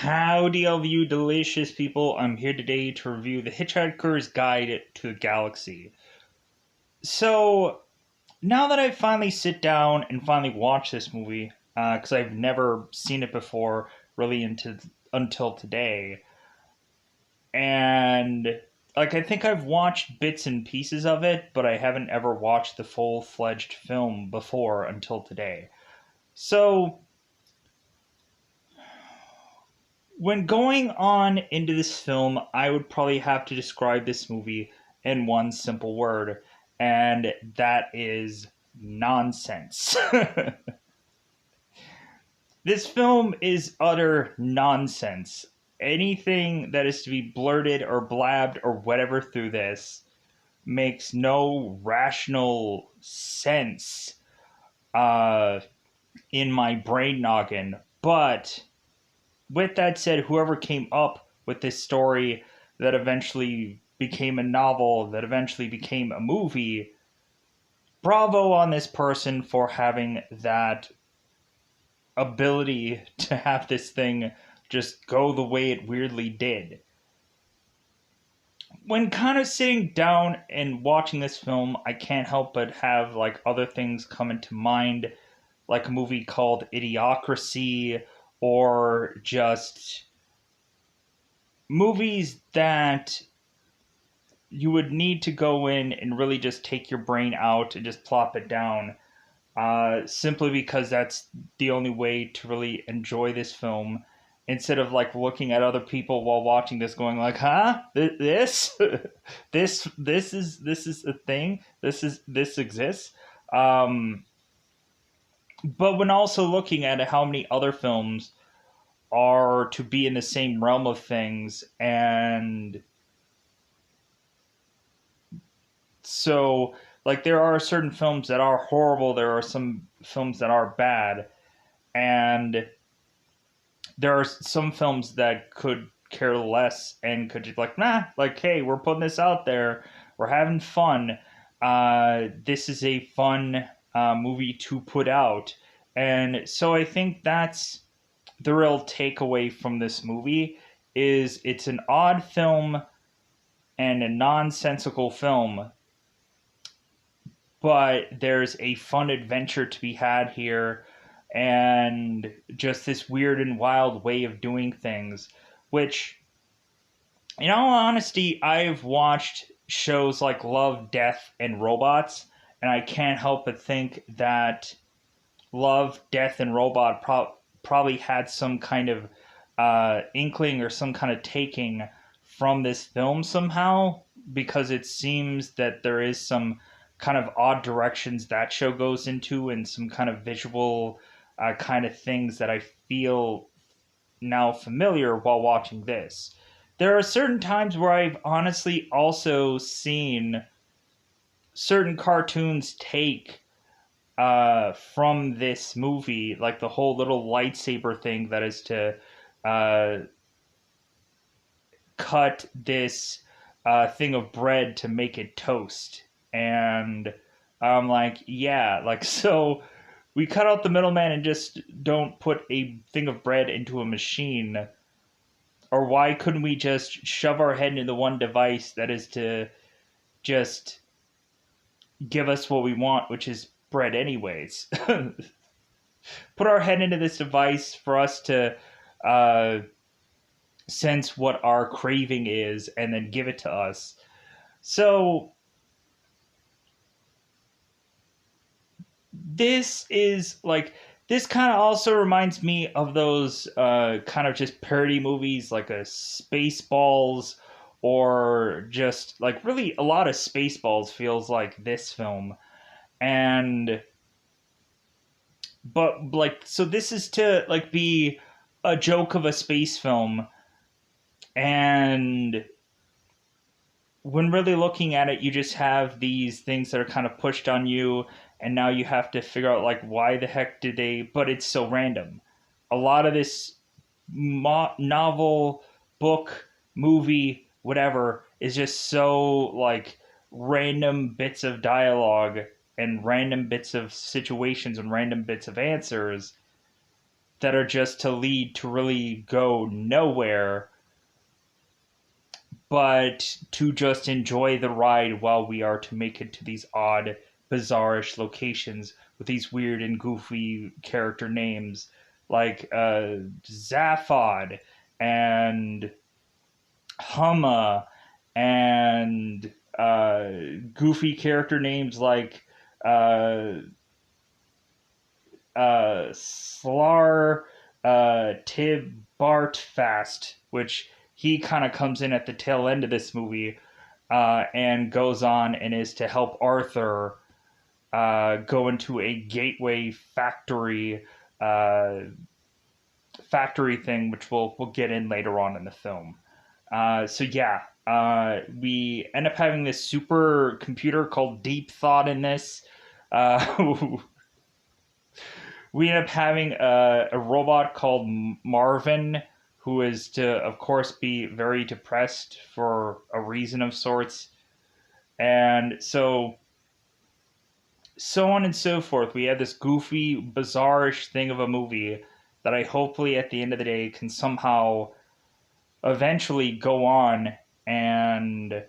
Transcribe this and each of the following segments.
Howdy, all of you delicious people. I'm here today to review The Hitchhiker's Guide to the Galaxy. So, now that I finally sit down and finally watch this movie, because I've never seen it before, really until today, and I think I've watched bits and pieces of it, but I haven't ever watched the full-fledged film before until today. So, when going on into this film, I would probably have to describe this movie in one simple word, and that is nonsense. This film is utter nonsense. Anything that is to be blurted or blabbed or whatever through this makes no rational sense uh, in my brain noggin. But with that said, whoever came up with this story that eventually became a novel, that eventually became a movie, bravo on this person for having that ability to have this thing just go the way it weirdly did. When kind of sitting down and watching this film, I can't help but have other things come into mind, like a movie called Idiocracy, or just movies that you would need to go in and really just take your brain out and just plop it down, simply because that's the only way to really enjoy this film, instead of looking at other people while watching this going huh, this this is a thing, this exists. But when also looking at how many other films are to be in the same realm of things, and so there are certain films that are horrible, there are some films that are bad, and there are some films that could care less and could just hey, we're putting this out there, we're having fun, this is a fun movie to put out. And so I think that's the real takeaway from this movie, is it's an odd film and a nonsensical film, but there's a fun adventure to be had here, and just this weird and wild way of doing things, which, in all honesty, I've watched shows like Love, Death, and Robots, and I can't help but think that Love, Death, and Robot probably had some kind of inkling or some kind of taking from this film somehow, because it seems that there is some kind of odd directions that show goes into, and some kind of visual kind of things that I feel now familiar while watching this. There are certain times where I've honestly also seen certain cartoons take from this movie, like the whole little lightsaber thing that is to uh, cut this thing of bread to make it toast. And I'm yeah, so we cut out the middleman and just don't put a thing of bread into a machine. Or why couldn't we just shove our head into one device that is to just give us what we want, which is bread anyways? Put our head into this device for us to sense what our craving is, and then give it to us. So this is this kind of also reminds me of those kind of just parody movies, like a Spaceballs, or just really a lot of Spaceballs feels like this film. And but so this is to be a joke of a space film, and when really looking at it, you just have these things that are kind of pushed on you, and now you have to figure out why the heck did they, but it's so random. A lot of this novel, book, movie, whatever, is just so random bits of dialogue and random bits of situations and random bits of answers that are just to lead to really go nowhere, but to just enjoy the ride while we are to make it to these odd, bizarrish locations with these weird and goofy character names like Zaphod and Humma and goofy character names like uh, Slar Tib Bartfast, which he kind of comes in at the tail end of this movie and goes on and is to help Arthur go into a gateway uh, factory thing, which we'll get in later on in the film. So yeah, we end up having this super computer called Deep Thought in this. Uh, we end up having a robot called Marvin, who is to, of course, be very depressed for a reason of sorts. And so on and so forth. We have this goofy, bizarrish thing of a movie that I hopefully at the end of the day can somehow eventually go on and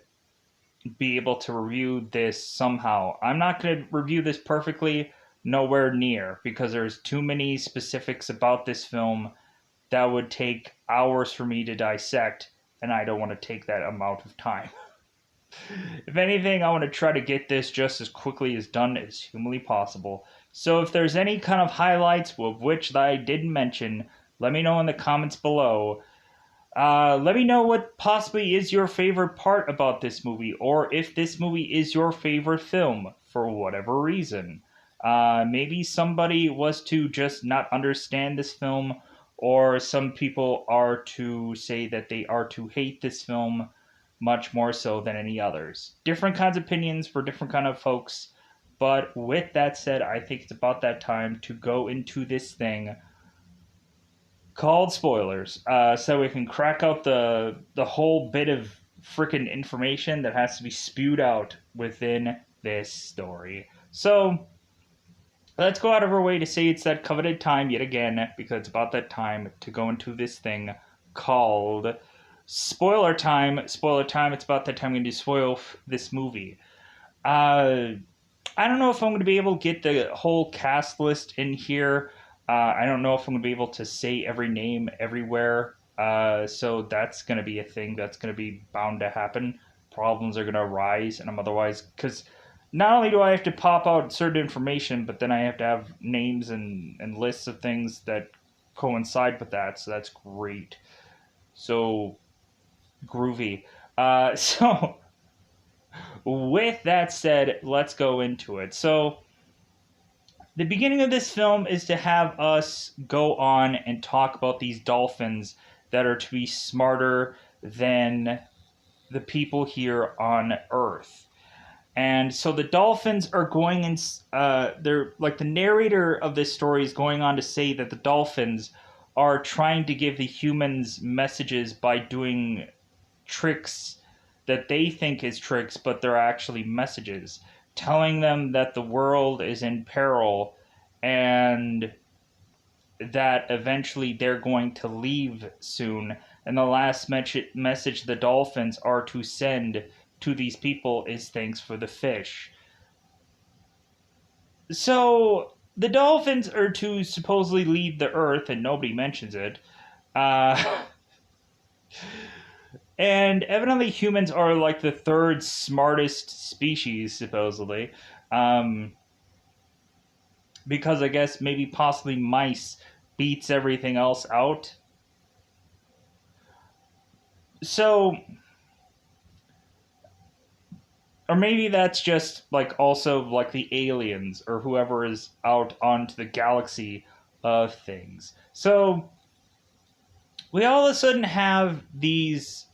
be able to review this somehow. I'm not going to review this perfectly, nowhere near, because there's too many specifics about this film that would take hours for me to dissect, and I don't want to take that amount of time. If anything, I want to try to get this just as quickly as done as humanly possible. So if there's any kind of highlights of which that I didn't mention, let me know in the comments below. Let me know what possibly is your favorite part about this movie, or if this movie is your favorite film for whatever reason. Maybe somebody was to just not understand this film, or some people are to say that they are to hate this film much more so than any others. Different kinds of opinions for different kind of folks. But with that said, I think it's about that time to go into this thing called spoilers, so we can crack out the whole bit of freaking information that has to be spewed out within this story. So let's go out of our way to say it's that coveted time yet again, because it's about that time to go into this thing called spoiler time. Spoiler time. It's about that time I'm going to spoil this movie. I don't know if I'm going to be able to get the whole cast list in here. I don't know if I'm going to be able to say every name everywhere. So that's going to be a thing that's going to be bound to happen. Problems are going to arise, and I'm otherwise, because not only do I have to pop out certain information, but then I have to have names and lists of things that coincide with that. So that's great. So groovy. So with that said, let's go into it. So the beginning of this film is to have us go on and talk about these dolphins that are to be smarter than the people here on Earth. And so the dolphins are going in, they're like the narrator of this story is going on to say that the dolphins are trying to give the humans messages by doing tricks that they think is tricks, but they're actually messages, telling them that the world is in peril and that eventually they're going to leave soon. And the last message the dolphins are to send to these people is thanks for the fish. So the dolphins are to supposedly leave the earth, and nobody mentions it. Uh, And evidently, humans are like the third smartest species, supposedly. Um, because I guess maybe possibly mice beats everything else out. So, or maybe that's just like also like the aliens or whoever is out onto the galaxy of things. So, we all of a sudden have this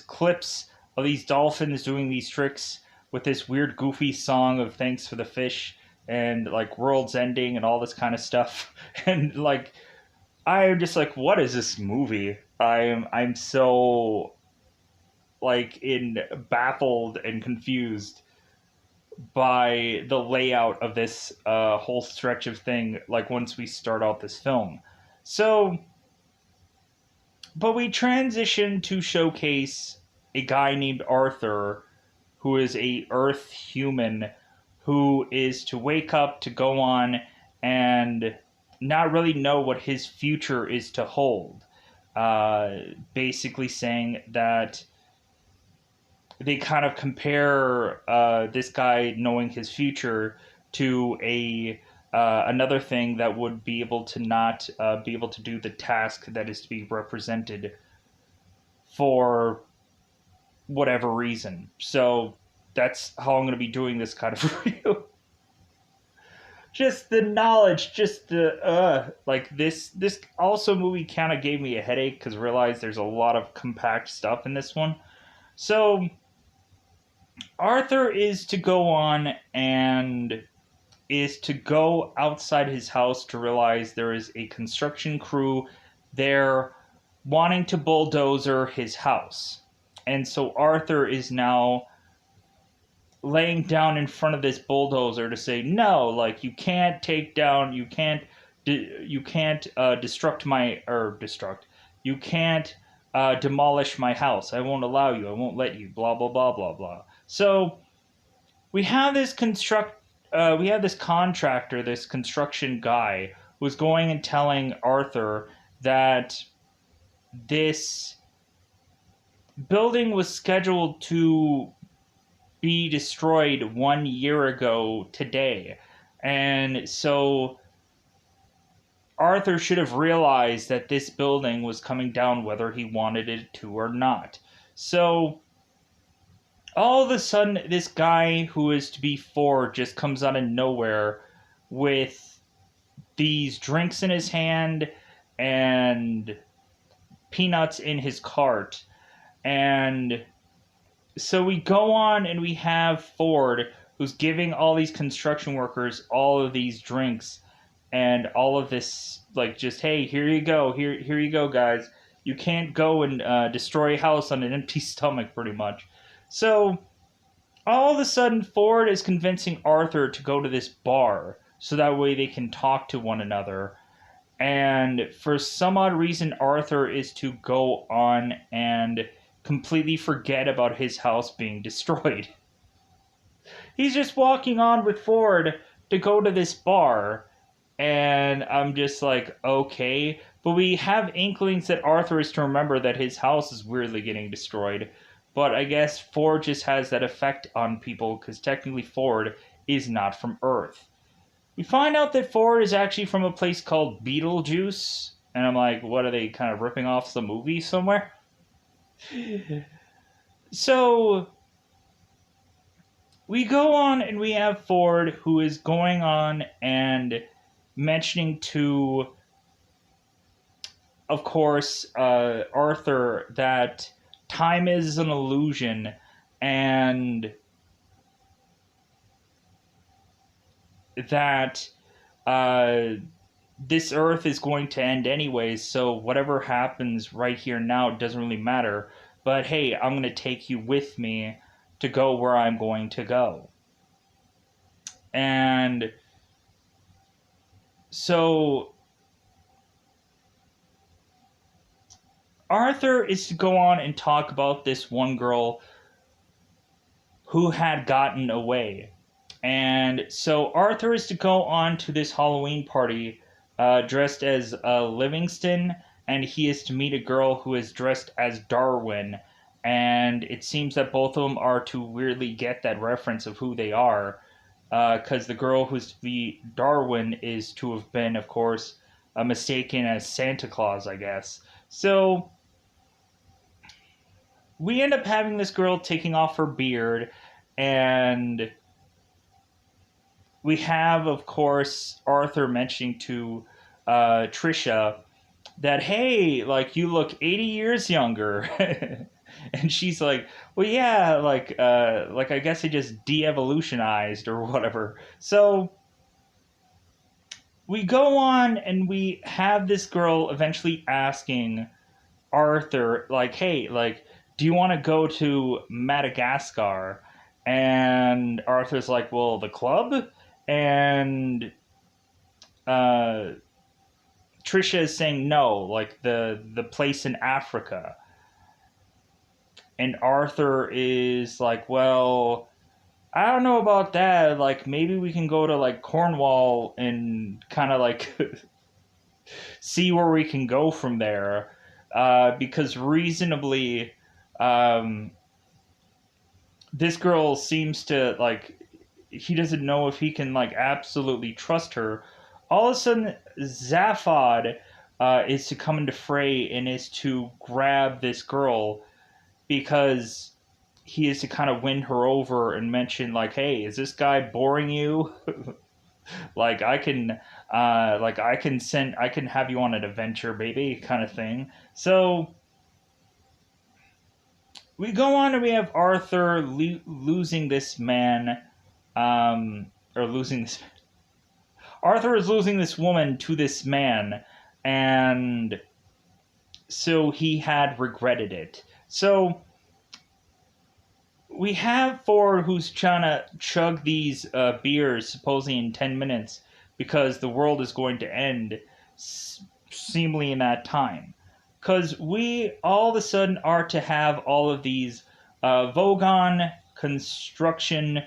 clips of these dolphins doing these tricks with this weird goofy song of thanks for the fish and like world's ending and all this kind of stuff. And like I'm just like, what is this movie? I'm so like in baffled and confused by the layout of this whole stretch of thing, like once we start out this film. So, but we transition to showcase a guy named Arthur, who is a Earth human, who is to wake up to go on and not really know what his future is to hold. Uh, Basically saying that they kind of compare this guy knowing his future to a another thing that would be able to not be able to do the task that is to be represented for whatever reason. So that's how I'm going to be doing this kind of review. Just the knowledge, just the like this also movie kind of gave me a headache because I realized there's a lot of compact stuff in this one. So Arthur is to go on and is to go outside his house to realize there is a construction crew there wanting to bulldozer his house. And so Arthur is now laying down in front of this bulldozer to say no, like you can't take down, you can't destruct my or destruct, you can't demolish my house. I won't allow you. I won't let you. Blah blah blah blah blah. So we have this we have this contractor, this construction guy, who's going and telling Arthur that this building was scheduled to be destroyed 1 year ago today. And so Arthur should have realized that this building was coming down whether he wanted it to or not. So all of a sudden, this guy who is to be Ford just comes out of nowhere with these drinks in his hand and peanuts in his cart. And so we go on and we have Ford who's giving all these construction workers all of these drinks and all of this, like, just, hey, here you go, here you go, guys. You can't go and destroy a house on an empty stomach, pretty much. So all of a sudden, Ford is convincing Arthur to go to this bar so that way they can talk to one another. And for some odd reason, Arthur is to go on and completely forget about his house being destroyed. He's just walking on with Ford to go to this bar. And I'm just like, okay. But we have inklings that Arthur is to remember that his house is weirdly getting destroyed. But I guess Ford just has that effect on people because technically Ford is not from Earth. We find out that Ford is actually from a place called Beetlejuice. And I'm like, what, are they kind of ripping off some movie somewhere? So we go on and we have Ford who is going on and mentioning to, of course, Arthur that time is an illusion and that this earth is going to end anyways, so whatever happens right here now doesn't really matter. But hey, I'm going to take you with me to go where I'm going to go. And so Arthur is to go on and talk about this one girl who had gotten away. And so Arthur is to go on to this Halloween party dressed as Livingston, and he is to meet a girl who is dressed as Darwin. And it seems that both of them are to weirdly get that reference of who they are, because the girl who's to be Darwin is to have been, of course, mistaken as Santa Claus, I guess. So we end up having this girl taking off her beard, and we have, of course, Arthur mentioning to Trisha that, hey, like, you look 80 years younger. And she's like, well, yeah, like I guess I just de-evolutionized or whatever. So we go on and we have this girl eventually asking Arthur, like, hey, like, do you want to go to Madagascar? And Arthur's like, well, the club? And Trisha is saying no, like the place in Africa. And Arthur is like, well, I don't know about that. Like, maybe we can go to like Cornwall and kind of like see where we can go from there. Because reasonably, um, this girl seems to like, he doesn't know if he can like absolutely trust her. All of a sudden, Zaphod is to come into fray and is to grab this girl because he is to kind of win her over and mention like, hey, is this guy boring you? Like I can have you on an adventure, baby, kind of thing. So we go on and we have Arthur losing this man, or losing this. Arthur is losing this woman to this man, and so he had regretted it. So we have Ford who's trying to chug these beers supposedly in 10 minutes because the world is going to end seemingly in that time. Because we all of a sudden are to have all of these Vogon construction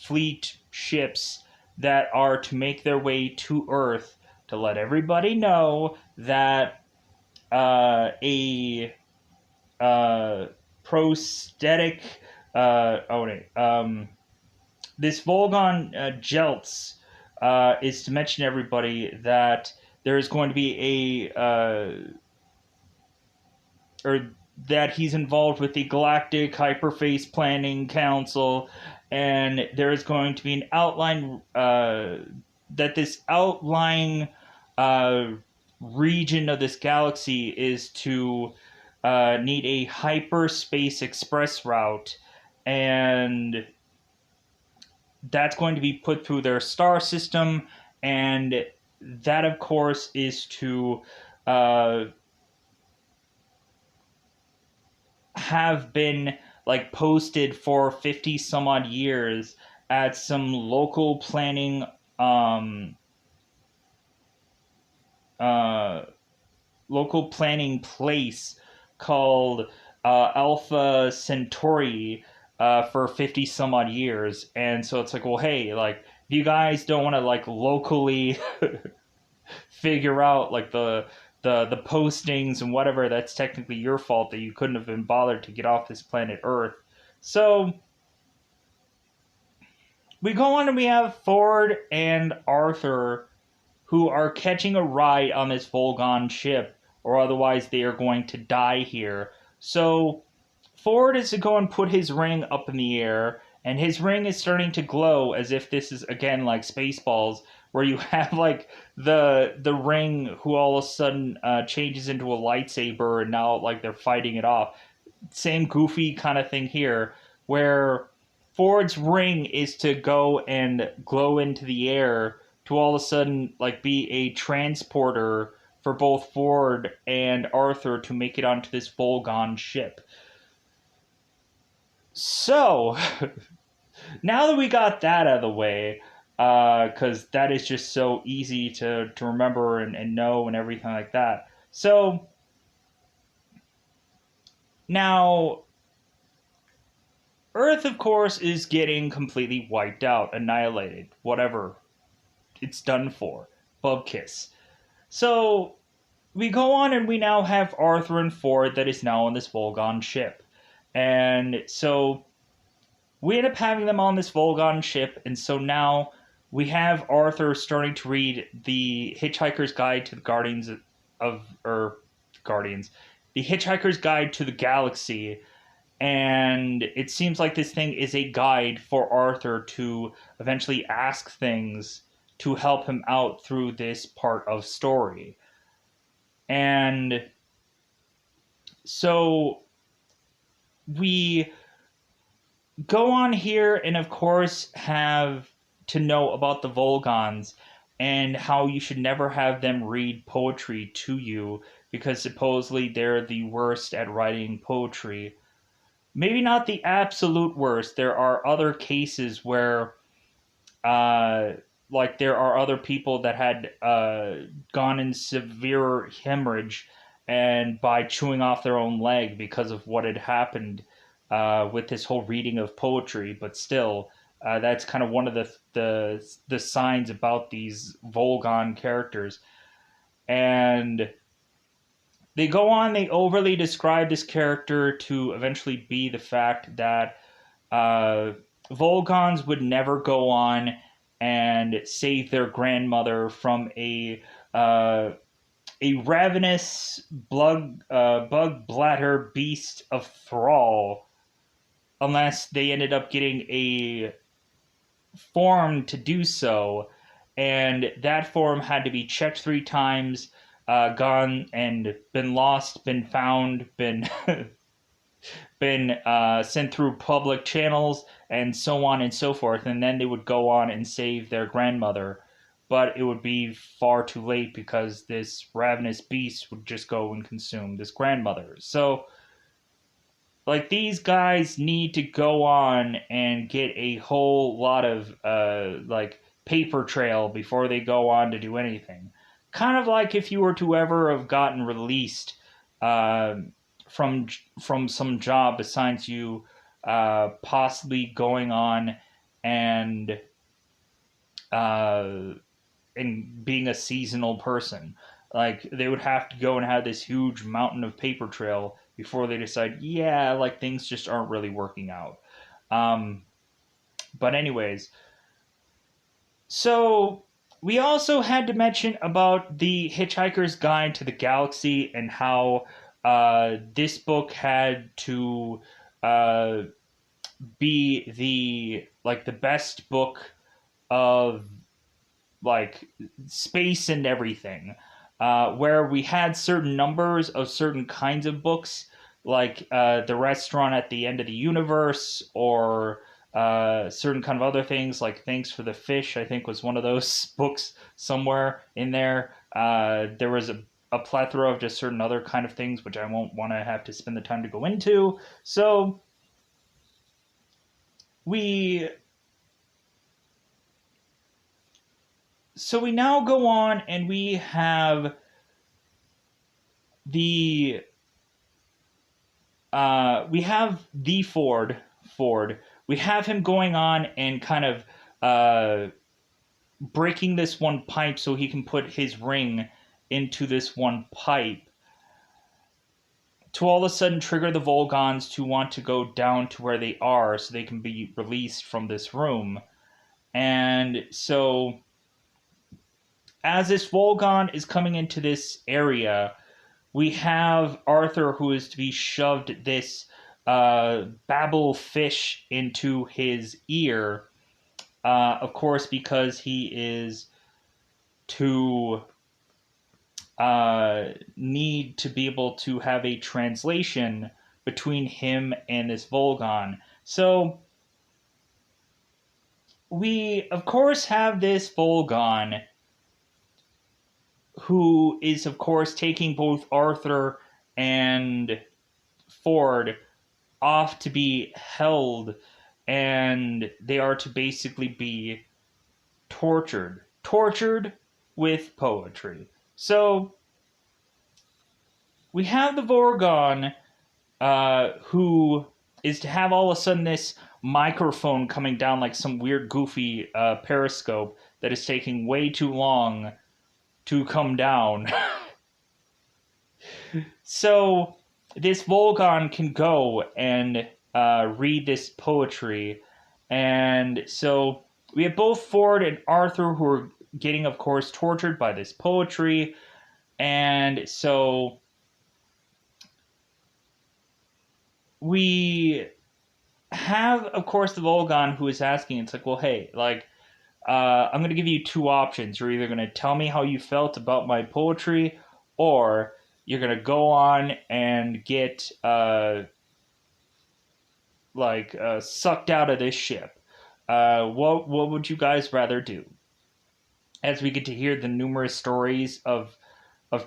fleet ships that are to make their way to Earth to let everybody know that a prosthetic. This Volgon Jeltz is to mention to everybody that there is going to be or that he's involved with the Galactic Hyperface Planning Council, and there is going to be an outline that this outlying region of this galaxy is to need a hyperspace express route, and that's going to be put through their star system, and that, of course, is to have been like posted for 50 some odd years at some local planning local planning place called Alpha Centauri for 50 some odd years. And so it's like, well, hey, like, if you guys don't want to like locally figure out like the postings and whatever, that's technically your fault that you couldn't have been bothered to get off this planet Earth. So we go on and we have Ford and Arthur who are catching a ride on this Volgon ship, or otherwise they are going to die here. So Ford is to go and put his ring up in the air, and his ring is starting to glow as if this is again like Spaceballs, where you have like the ring who all of a sudden changes into a lightsaber, and now like they're fighting it off. Same goofy kind of thing here, where Ford's ring is to go and glow into the air to all of a sudden like be a transporter for both Ford and Arthur to make it onto this Volgon ship. So, now that we got that out of the way, because that is just so easy to remember and know and everything like that. So, now, Earth, of course, is getting completely wiped out, annihilated, whatever. It's done for. Bubkiss. So, we go on and we now have Arthur and Ford that is now on this Volgon ship. And so we end up having them on this Volgon ship, and so now we have Arthur starting to read the Hitchhiker's Guide to the the Hitchhiker's Guide to the Galaxy, and it seems like this thing is a guide for Arthur to eventually ask things to help him out through this part of story. And so we go on here and, of course, have to know about the Volgons and how you should never have them read poetry to you because supposedly they're the worst at writing poetry. Maybe not the absolute worst. There are other cases where, like there are other people that had gone in severe hemorrhage and by chewing off their own leg because of what had happened with this whole reading of poetry. But still, that's kind of one of the signs about these Volgon characters. And they go on, they overly describe this character to eventually be the fact that uh, Volgons would never go on and save their grandmother from a ravenous bug bladder beast of thrall unless they ended up getting a form to do so, and that form had to be checked 3 times, gone and been lost, been found, been been sent through public channels, and so on and so forth. And then they would go on and save their grandmother, but it would be far too late because this ravenous beast would just go and consume this grandmother. So like these guys need to go on and get a whole lot of like paper trail before they go on to do anything. Kind of like if you were to ever have gotten released uh, from some job besides you possibly going on and uh, and being a seasonal person. Like they would have to go and have this huge mountain of paper trail before they decide, yeah, like things just aren't really working out. Um, but anyways, so we also had to mention about the Hitchhiker's Guide to the Galaxy and how this book had to uh, be the best book of like space and everything, where we had certain numbers of certain kinds of books, like the restaurant at the end of the universe, or certain kind of other things, like Thanks for the Fish, I think was one of those books somewhere in there. There was a plethora of just certain other kind of things, which I won't want to have to spend the time to go into. So we we now go on and we have the Ford. We have him going on and kind of breaking this one pipe so he can put his ring into this one pipe to all of a sudden trigger the Volgons to want to go down to where they are so they can be released from this room. And so as this Volgon is coming into this area, we have Arthur, who is to be shoved this babble fish into his ear, of course, because he is to need to be able to have a translation between him and this Volgon. So we, of course, have this Volgon who is, of course, taking both Arthur and Ford off to be held, and they are to basically be tortured with poetry. So we have the Vorgon, who is to have all of a sudden this microphone coming down like some weird goofy periscope that is taking way too long to come down. So this Volgon can go and read this poetry. And so we have both Ford and Arthur who are getting, of course, tortured by this poetry. And so we have, of course, the Volgon who is asking, it's like, well, hey, like, I'm going to give you 2 options. You're either going to tell me how you felt about my poetry, or you're going to go on and get, sucked out of this ship. What would you guys rather do? As we get to hear the numerous stories of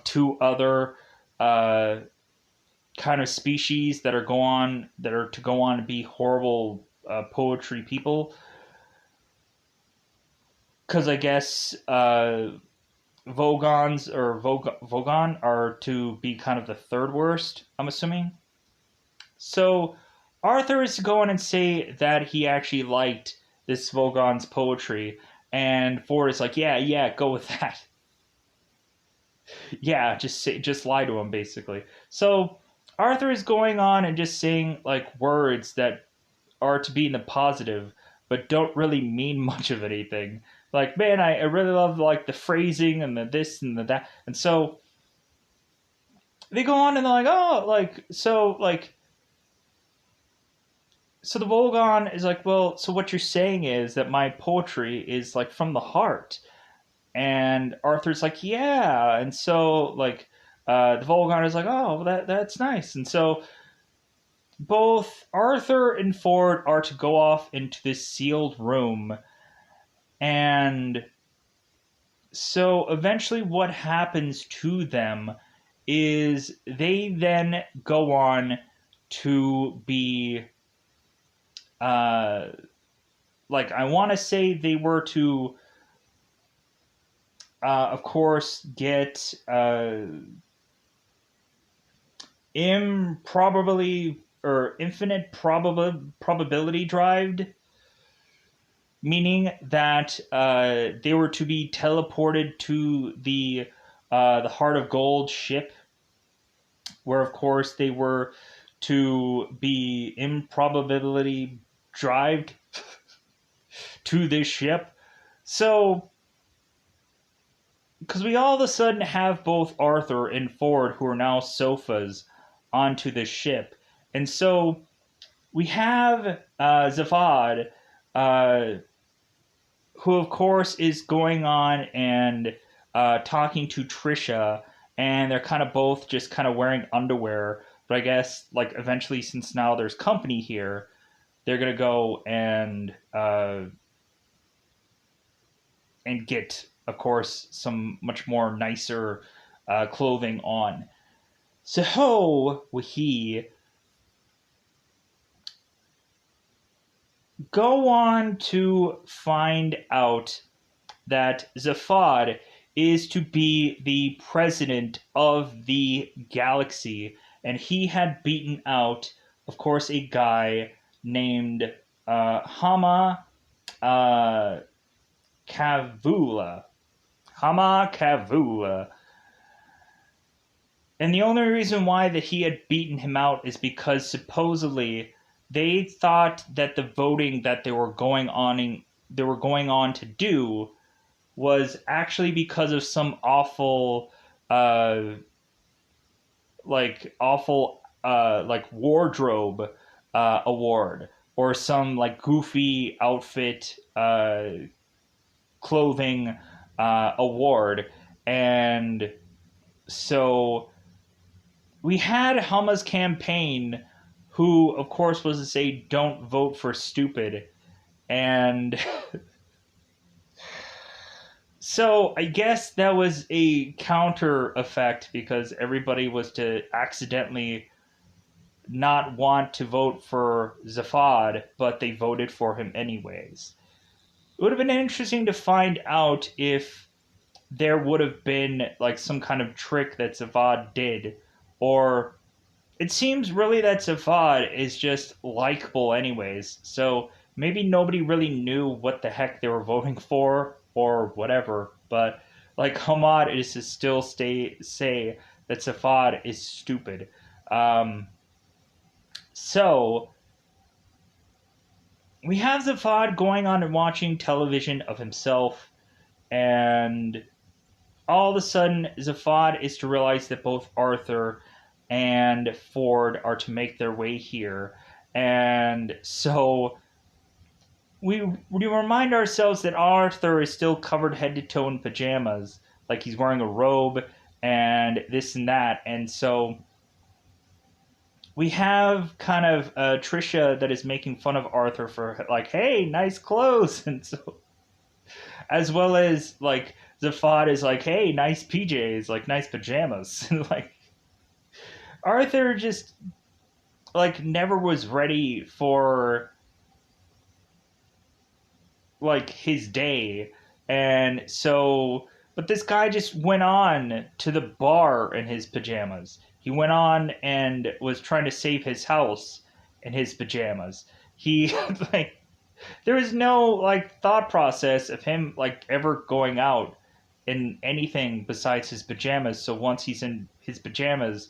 2 other kind of species that are to go on to be horrible poetry people. because I guess Vogon are to be kind of the third worst, I'm assuming. So Arthur is to go on and say that he actually liked this Vogon's poetry, and Ford is like, yeah, yeah, go with that. Yeah, just lie to him basically. So Arthur is going on and just saying like words that are to be in the positive, but don't really mean much of anything. Like, man, I really love like the phrasing and the this and the that, and so they go on and they're like, oh, so the Volgon is like, well, so what you're saying is that my poetry is like from the heart, and Arthur's like, yeah, and so the Volgon is like, oh, well, that's nice, and so both Arthur and Ford are to go off into this sealed room, and so eventually, what happens to them is they then go on to be uh, I want to say they were to, of course, get improbably or infinite probability drived, meaning that they were to be teleported to the Heart of Gold ship, where of course they were to be improbability drived to this ship. So, because we all of a sudden have both Arthur and Ford, who are now sofas, onto this ship, and so we have Zafad, uh, who of course is going on and talking to Trisha, and they're kind of both just kind of wearing underwear. But I guess like eventually, since now there's company here, they're gonna go and get, of course, some much more nicer clothing on. So we go on to find out that Zafad is to be the president of the galaxy, and he had beaten out, of course, a guy named Hama uh, Kavula. Hama Kavula. And the only reason why that he had beaten him out is because supposedly they thought that the voting that they were going on to do was actually because of some uh awful wardrobe award, or some like goofy outfit clothing award. And so we had Hama's campaign, who of course was to say don't vote for stupid, and so I guess that was a counter effect, because everybody was to accidentally not want to vote for Zafad, but they voted for him anyways. It would have been interesting to find out if there would have been like some kind of trick that Zafad did, or it seems really that Zafad is just likable anyways. So maybe nobody really knew what the heck they were voting for or whatever. But like Hamad is to still say that Zafad is stupid. Um, so we have Zafad going on and watching television of himself, and all of a sudden Zafad is to realize that both Arthur and Ford are to make their way here. And so we remind ourselves that Arthur is still covered head to toe in pajamas, like he's wearing a robe and this and that. And so we have kind of Trisha that is making fun of Arthur for like, hey, nice clothes, and so as well as like Zafad is like, hey, nice PJs, like nice pajamas, and like Arthur just like never was ready for like his day, And so, but this guy just went on to the bar in his pajamas. He went on and was trying to save his house in his pajamas. He like there is no like thought process of him like ever going out in anything besides his pajamas. So once he's in his pajamas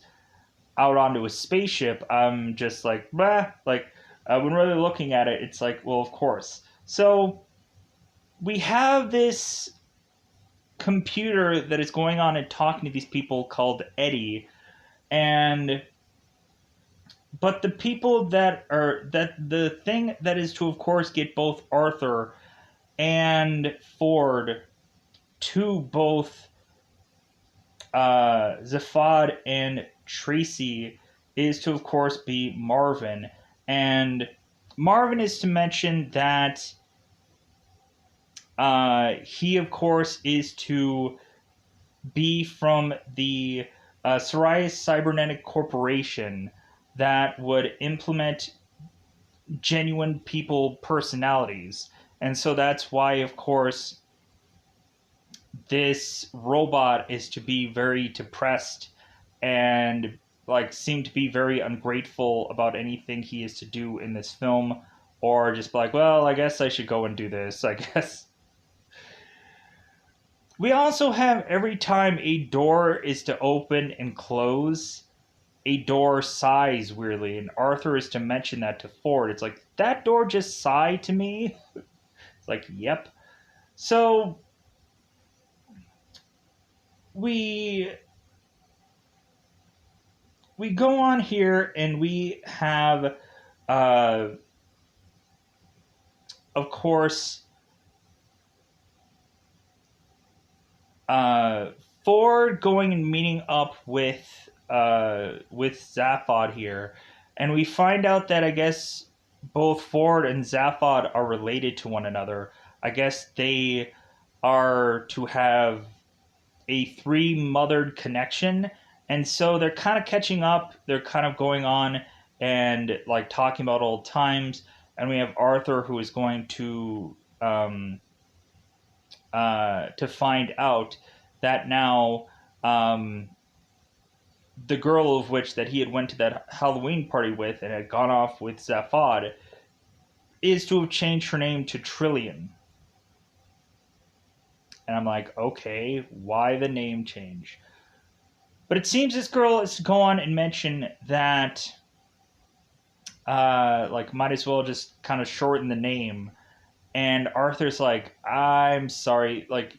out onto a spaceship, I'm just like, bah, like when really looking at it, it's like, well, of course. So we have this computer that is going on and talking to these people called Eddie, and but the people that are that the thing that is to of course get both Arthur and Ford to both Zaphod and Tracy is to of course be Marvin, and Marvin is to mention that he of course is to be from the Sirius Cybernetic Corporation that would implement genuine people personalities. And so that's why, of course, this robot is to be very depressed and like seem to be very ungrateful about anything he is to do in this film, or just be like, well, I guess I should go and do this, I guess. We also have every time a door is to open and close, a door sighs weirdly, and Arthur is to mention that to Ford. It's like, that door just sighed to me? It's like, yep. So we we go on here and we have uh of course uh Ford going and meeting up with Zaphod here, and we find out that I guess both Ford and Zaphod are related to one another. I guess they are to have a three mothered connection, and so they're kind of catching up. They're kind of going on and like talking about old times, and we have Arthur who is going to find out that now the girl of which that he had went to that Halloween party with and had gone off with Zaphod is to have changed her name to Trillian. And I'm like, okay, why the name change? But it seems this girl is to go on and mention that like might as well just kind of shorten the name. And Arthur's like, I'm sorry, like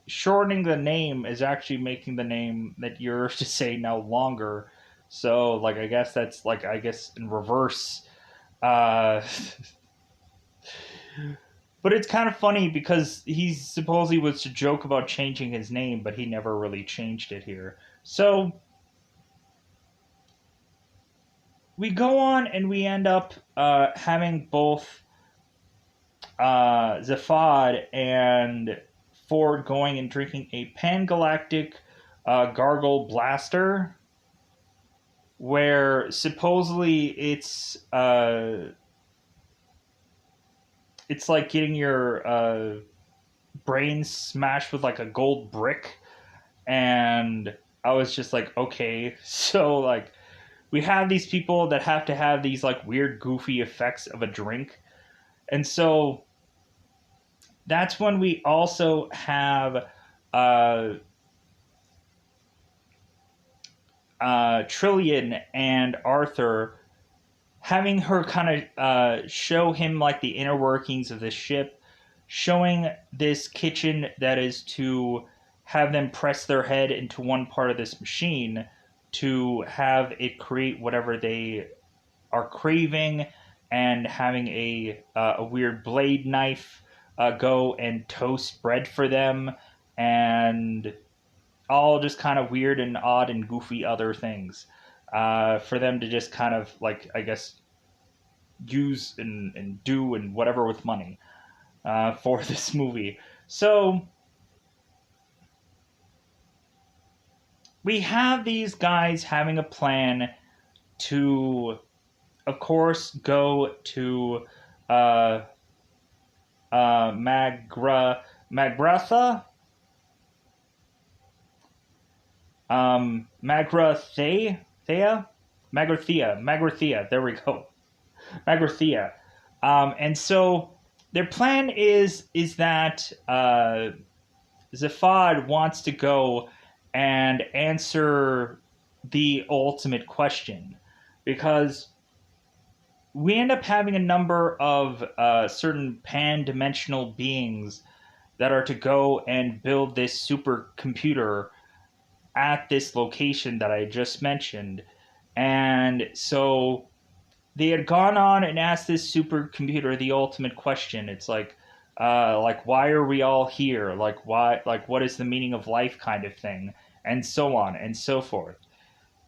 shortening the name is actually making the name that you're to say now longer. So like I guess that's like I guess in reverse. Uh but it's kind of funny because he supposedly was to joke about changing his name, but he never really changed it here. So we go on and we end up having both Zaphod and Ford going and drinking a Pan-Galactic Gargle Blaster, where supposedly it's like getting your brain smashed with like a gold brick, and I was just like, okay, so like we have these people that have to have these like weird goofy effects of a drink, and so that's when we also have uh, Trillian and Arthur having her kind of show him like the inner workings of the ship, showing this kitchen that is to have them press their head into one part of this machine to have it create whatever they are craving, and having a weird blade knife go and toast bread for them, and all just kind of weird and odd and goofy other things for them to just kind of like I guess use and do and whatever with money for this movie. So we have these guys having a plan to, of course, go to uh, Magra Magratha, Magrathea, Magrathea. There we go, Magrathea. And so their plan is that Zaphod wants to go and answer the ultimate question, because we end up having a number of certain pan-dimensional beings that are to go and build this supercomputer at this location that I just mentioned. And so they had gone on and asked this supercomputer the ultimate question. It's like why are we all here? Like why? Like what is the meaning of life? Kind of thing, and so on and so forth.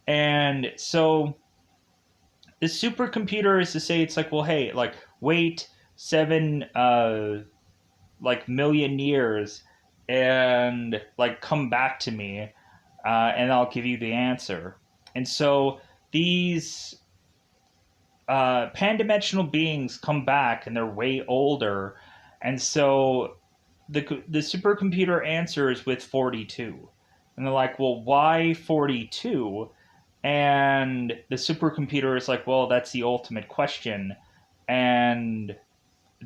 And so the supercomputer is to say, it's like, well, hey, like wait 7 million years and like come back to me, and I'll give you the answer. And so these pan-dimensional beings come back and they're way older, and so the supercomputer answers with 42, and they're like, well, why 42? And the supercomputer is like, well, that's the ultimate question, and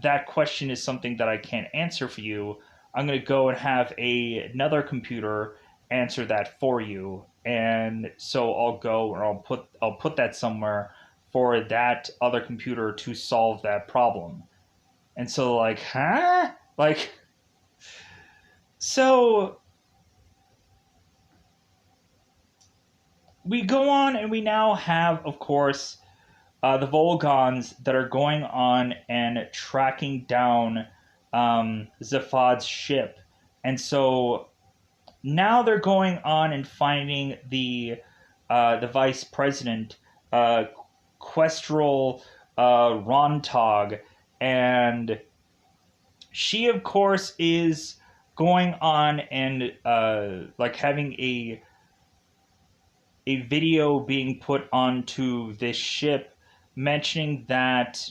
that question is something that I can't answer for you. I'm going to go and have another computer answer that for you, and so I'll go or I'll put that somewhere for that other computer to solve that problem. And so like, huh? Like, so we go on and we now have, of course, the Volgons that are going on and tracking down Zaphod's ship. And so now they're going on and finding the vice president, Questral Rontog, and she, of course, is going on and like having a video being put onto this ship mentioning that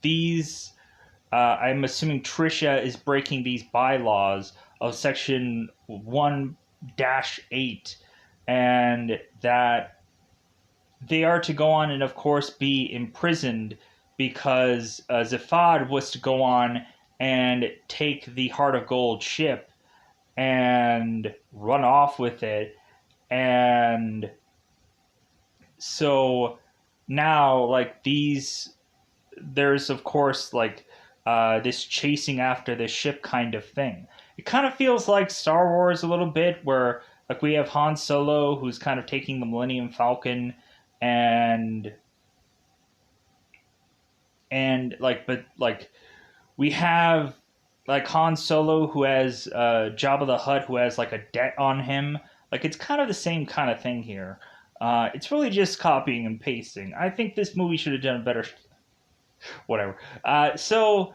these I'm assuming Trisha is breaking these bylaws of section 1-8, and that they are to go on and of course be imprisoned because Zaphod was to go on and take the Heart of Gold ship and run off with it. And so now, like, there's of course like this chasing after this ship kind of thing. It kind of feels like Star Wars a little bit, where like we have Han Solo who's kind of taking the Millennium Falcon, and but like we have like Han Solo who has Jabba the Hutt who has like a debt on him. Like it's kind of the same kind of thing here. It's really just copying and pasting. I think this movie should have done a better. Whatever. So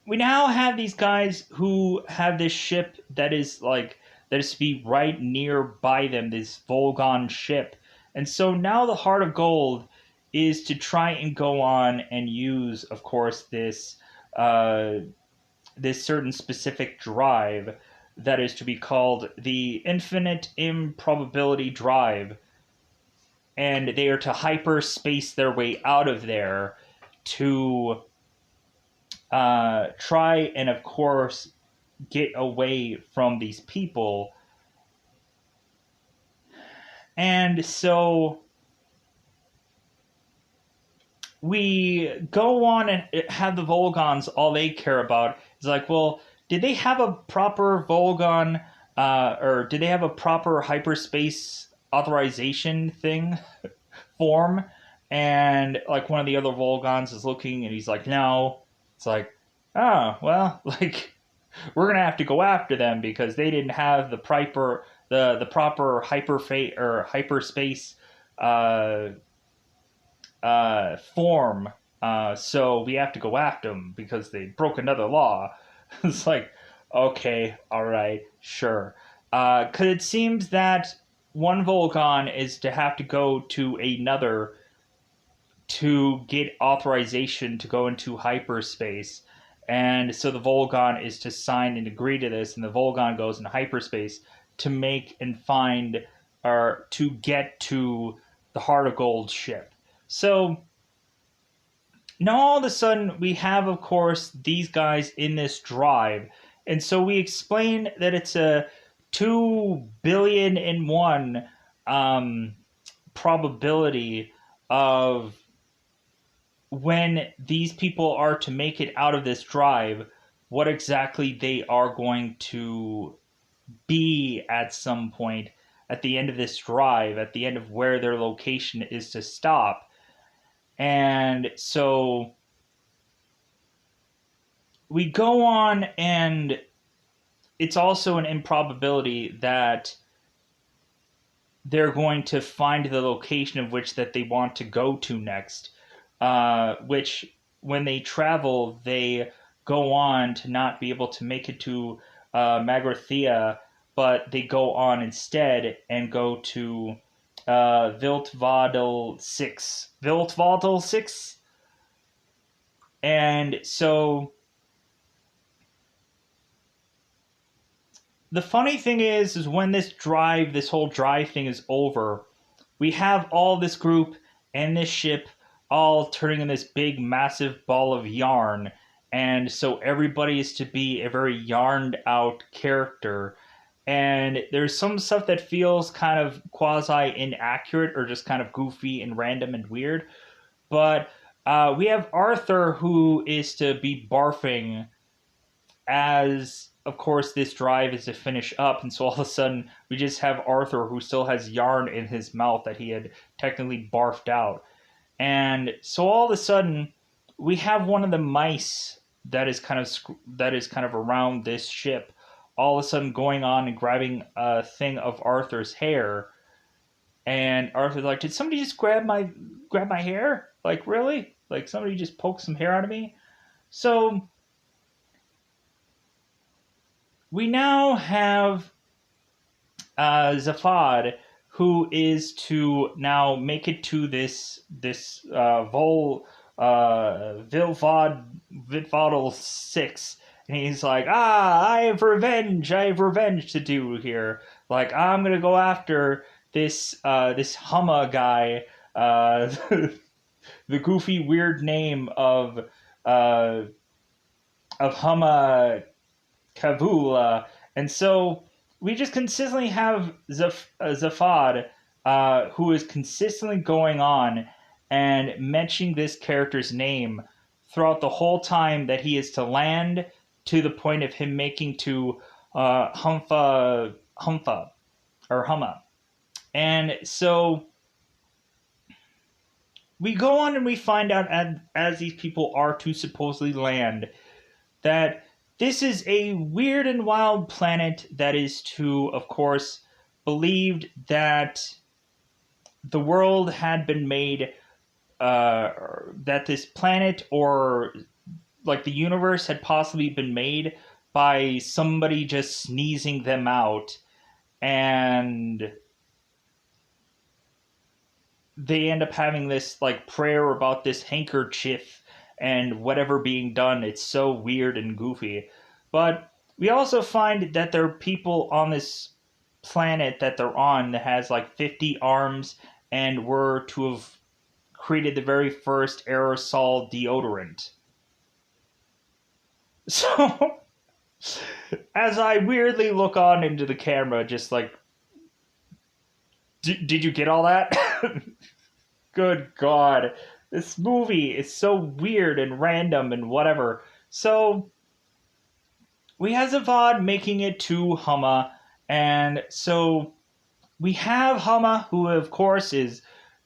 we now have these guys who have this ship that is to be right nearby them, this Volgon ship. And so now the Heart of Gold is to try and go on and use, of course, this certain specific drive that is to be called the Infinite Improbability Drive. And they are to hyperspace their way out of there to try and, of course, get away from these people. And so we go on and have the Volgons, all they care about is like, well, did they have a proper Volgon, or did they have a proper hyperspace authorization thing form? And like one of the other Volgons is looking and he's like, no. It's like, oh, well, like we're gonna have to go after them because they didn't have the proper hyperspace form, so we have to go after them because they broke another law. It's like, okay, all right, sure. Because it seems that one Volgon is to have to go to another to get authorization to go into hyperspace. And so the Volgon is to sign and agree to this, and the Volgon goes into hyperspace to make and find, or to get to the Heart of Gold ship. So now all of a sudden we have, of course, these guys in this drive. And so we explain that it's a 2 billion in 1 probability of when these people are to make it out of this drive, what exactly they are going to be at some point at the end of this drive, at the end of where their location is to stop. And so we go on, and it's also an improbability that they're going to find the location of which that they want to go to next, which when they travel, they go on to not be able to make it to Magrathea, but they go on instead and go to Viltvadel 6. Viltvadel 6? And so the funny thing is when this whole drive thing is over, we have all this group and this ship all turning in this big, massive ball of yarn. And so everybody is to be a very yarned out character. And there's some stuff that feels kind of quasi inaccurate or just kind of goofy and random and weird. But we have Arthur, who is to be barfing as, of course, this drive is to finish up. And so all of a sudden, we just have Arthur, who still has yarn in his mouth that he had technically barfed out. And so all of a sudden, we have one of the mice that is kind of around this ship, all of a sudden going on and grabbing a thing of Arthur's hair. And Arthur's like, "Did somebody just grab my hair? Like, really? Like, somebody just poked some hair out of me?" So we now have Zaphod, who is to now make it to this Vilvadel 6, and he's like, I have revenge to do here. Like, I'm gonna go after this Humma guy, the goofy weird name of Humma Kavula. And so we just consistently have Zaphod, who is consistently going on and mentioning this character's name throughout the whole time that he is to land, to the point of him making to Humma. And so we go on and we find out, as these people are to supposedly land, that this is a weird and wild planet that is to, of course, believed that the world had been made, that this planet, or like the universe, had possibly been made by somebody just sneezing them out, and they end up having this like prayer about this handkerchief and whatever being done. It's so weird and goofy. But we also find that there are people on this planet that they're on that has like 50 arms and were to have created the very first aerosol deodorant. So, as I weirdly look on into the camera, just like, did you get all that? Good God. This movie is so weird and random and whatever. So we have Zavad making it to Humma, and so we have Humma, who of course is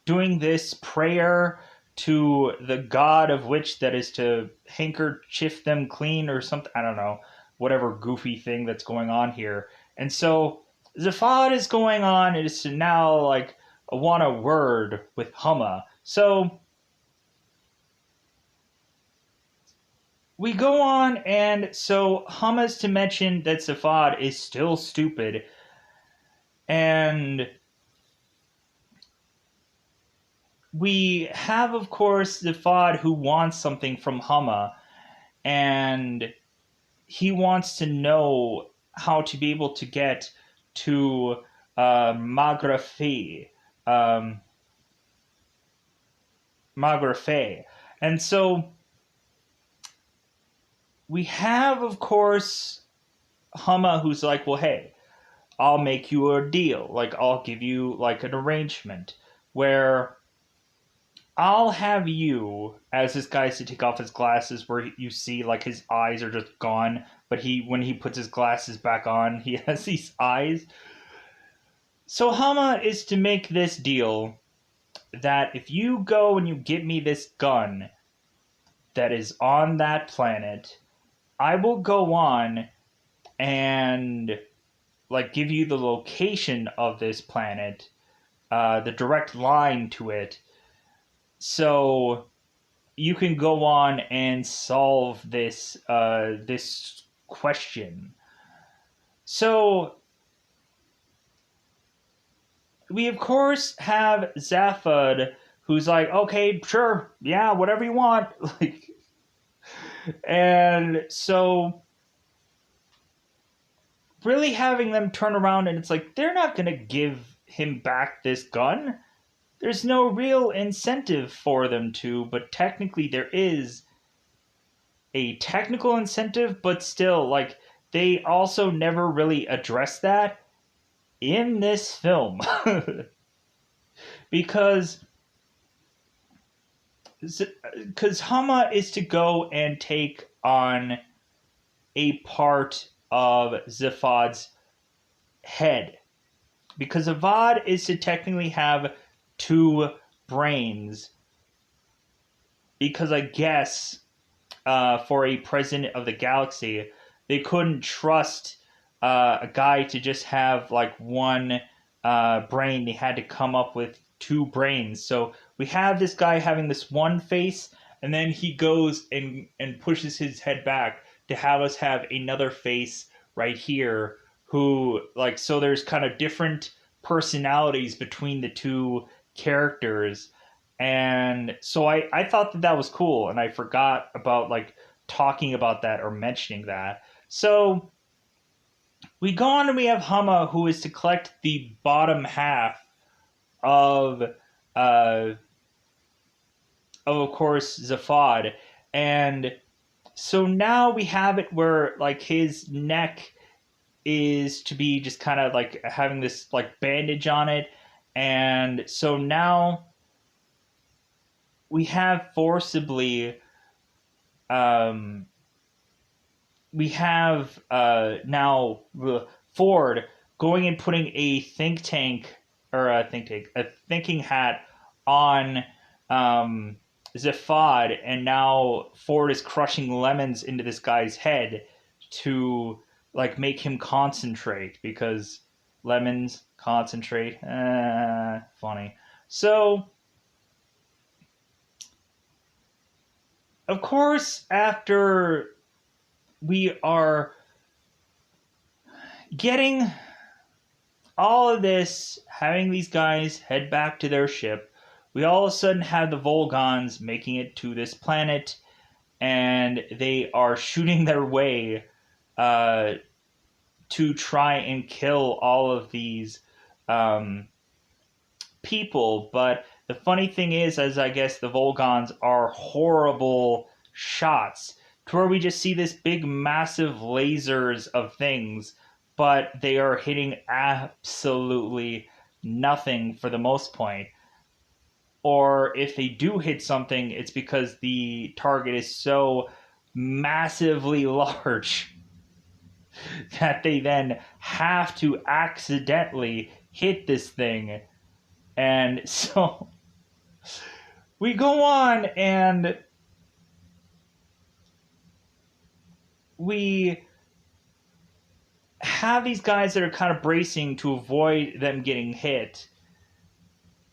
doing this prayer to the god of which that is to handkerchief them clean or something. I don't know, whatever goofy thing that's going on here. And so Zafad is going on, and is to now like want a word with Humma. So we go on, and so Humma's to mention that Zafad is still stupid, and we have, of course, the Fod who wants something from Humma, and he wants to know how to be able to get to Magrafe, um, Magrafe. And so we have, of course, Humma who's like, well, hey, I'll make you a deal. Like, I'll give you, like, an arrangement where I'll have you, as this guy's to take off his glasses, where you see, like, his eyes are just gone, but when he puts his glasses back on, he has these eyes. So Humma is to make this deal that if you go and you get me this gun that is on that planet, I will go on and like give you the location of this planet, the direct line to it, so you can go on and solve this question. So we of course have Zaphod, who's like, okay, sure, yeah, whatever you want, like, and so really having them turn around and it's like they're not gonna give him back this gun. There's no real incentive for them to, but technically there is a technical incentive, but still, like, they also never really address that in this film. because because Humma is to go and take on a part of Zaphad's head. Because Avad is to technically have two brains. Because I guess for a president of the galaxy, they couldn't trust a guy to just have like one brain. They had to come up with two brains. So we have this guy having this one face, and then he goes and pushes his head back to have us have another face right here. Who, like, so there's kind of different personalities between the two characters. And so I thought that that was cool, and I forgot about like talking about that or mentioning that. So we go on and we have Humma, who is to collect the bottom half of of course Zaphod. And so now we have it where like his neck is to be just kind of like having this like bandage on it. And so now we have forcibly we have now Ford going and putting a thinking hat on Zaphod, and now Ford is crushing lemons into this guy's head to like make him concentrate, because lemons concentrate. Funny. So of course, after we are getting all of this, having these guys head back to their ship, we all of a sudden have the Volgons making it to this planet, and they are shooting their way to try and kill all of these people. But the funny thing is I guess the Volgons are horrible shots, to where we just see this big massive lasers of things, but they are hitting absolutely nothing for the most point. Or if they do hit something, it's because the target is so massively large that they then have to accidentally hit this thing. And so we go on and we have these guys that are kind of bracing to avoid them getting hit,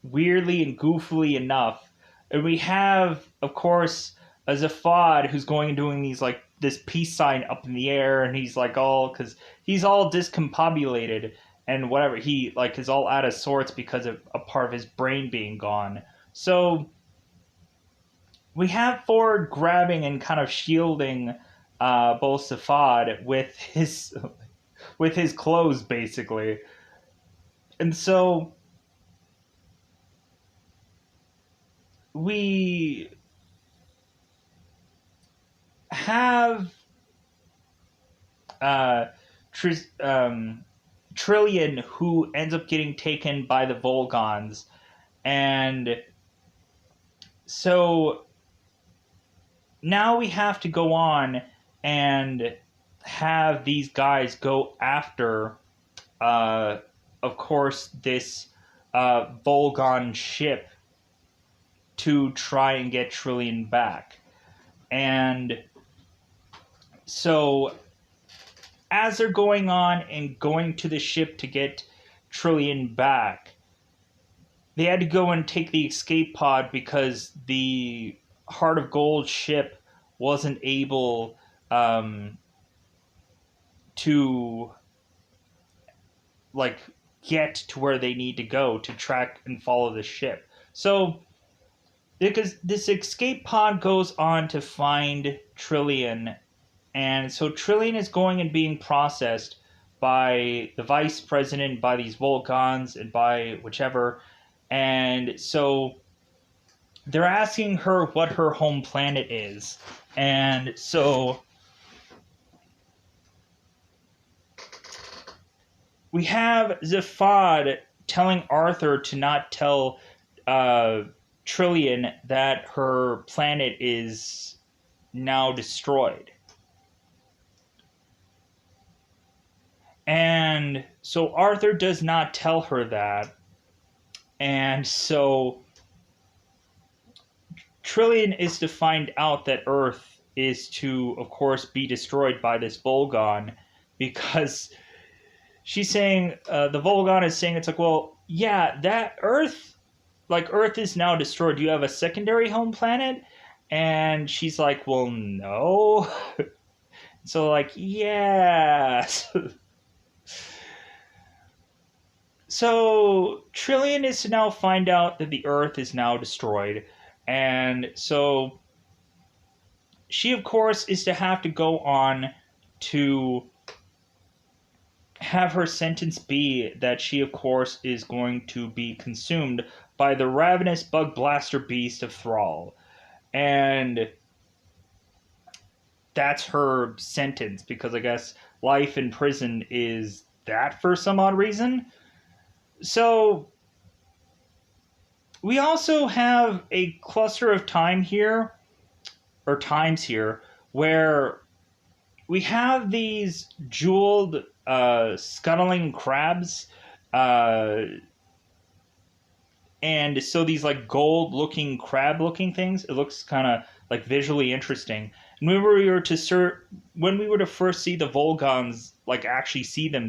weirdly and goofily enough. And we have, of course, a Zaphod who's going and doing these like this peace sign up in the air, and he's like all, because he's all discombobulated and whatever, he like is all out of sorts because of a part of his brain being gone. So we have Ford grabbing and kind of shielding both Safad with his clothes, basically. And so we have uh, Tris, Trillion, who ends up getting taken by the Volgons. And so now we have to go on and have these guys go after, uh, of course, this Volgon ship to try and get Trillion back. And so as they're going on and going to the ship to get Trillion back, they had to go and take the escape pod because the Heart of Gold ship wasn't able to like get to where they need to go to track and follow the ship. So because this escape pod goes on to find Trillion, and so Trillion is going and being processed by the vice president, by these Volgons, and by whichever. And so they're asking her what her home planet is. And so we have Zafad telling Arthur to not tell Trillion that her planet is now destroyed. And so Arthur does not tell her that. And so Trillion is to find out that Earth is to, of course, be destroyed by this Volgon, because she's saying, the Volgon is saying, it's like, well, yeah, that Earth, like, Earth is now destroyed. Do you have a secondary home planet? And she's like, well, no. So, like, yeah. So Trillion is to now find out that the Earth is now destroyed. And so she, of course, is to have to go on to have her sentence be that she, of course, is going to be consumed by the ravenous bug blaster beast of Thrall. And that's her sentence, because I guess life in prison is that for some odd reason. So we also have a cluster of times here, where we have these jeweled scuttling crabs, and so these like gold looking crab looking things. It looks kind of like visually interesting. And when we were to first see the Volgons, like actually see them,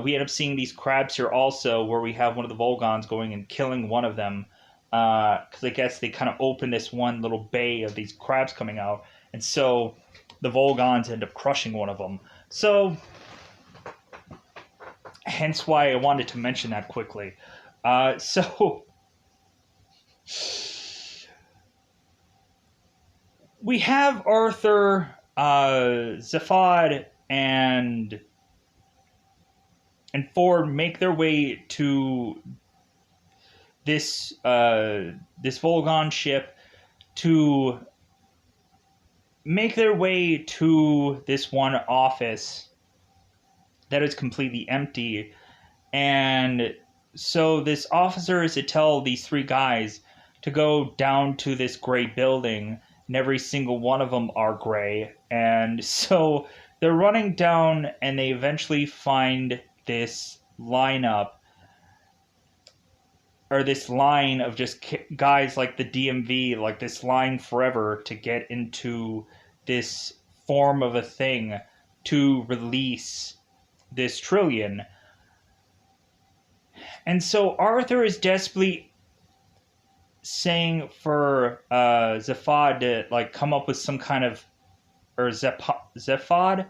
we end up seeing these crabs here also, where we have one of the Volgons going and killing one of them, because I guess they kind of open this one little bay of these crabs coming out, and so the Volgons end up crushing one of them. So hence why I wanted to mention that quickly. So we have Arthur, Zafad, and Ford make their way to this Volgon ship, to make their way to this one office that is completely empty. And so this officer is to tell these three guys to go down to this gray building, and every single one of them are gray. And so they're running down, and they eventually find this lineup, or this line of just guys like the DMV, like this line forever to get into this form of a thing to release this Trillion. And so Arthur is desperately saying for Zafad to like come up with some kind of, or Zaphod,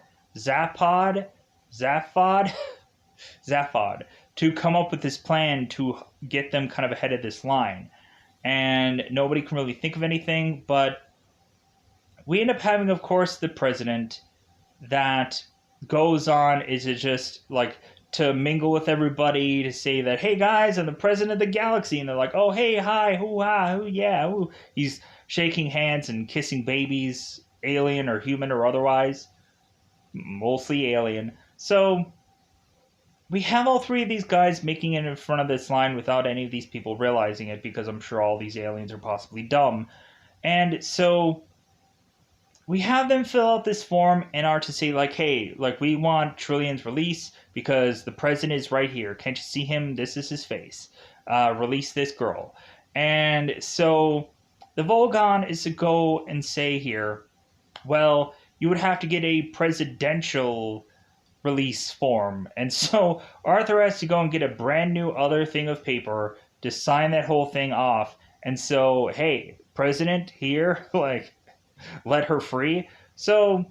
to come up with this plan to get them kind of ahead of this line. And nobody can really think of anything, but we end up having, of course, the president that goes on is it just like to mingle with everybody to say that, hey guys, I'm the president of the galaxy, and they're like, oh hey, hi, hoo ha, hoo yeah, hoo. He's shaking hands and kissing babies, alien or human or otherwise, mostly alien. So we have all three of these guys making it in front of this line without any of these people realizing it, because I'm sure all these aliens are possibly dumb. And so we have them fill out this form and are to say like, hey, like we want Trillion's release because the president is right here. Can't you see him? This is his face. Release this girl. And so the Volgon is to go and say here, well, you would have to get a presidential release form. And so Arthur has to go and get a brand new other thing of paper to sign that whole thing off. And so, hey, president here, like, let her free. So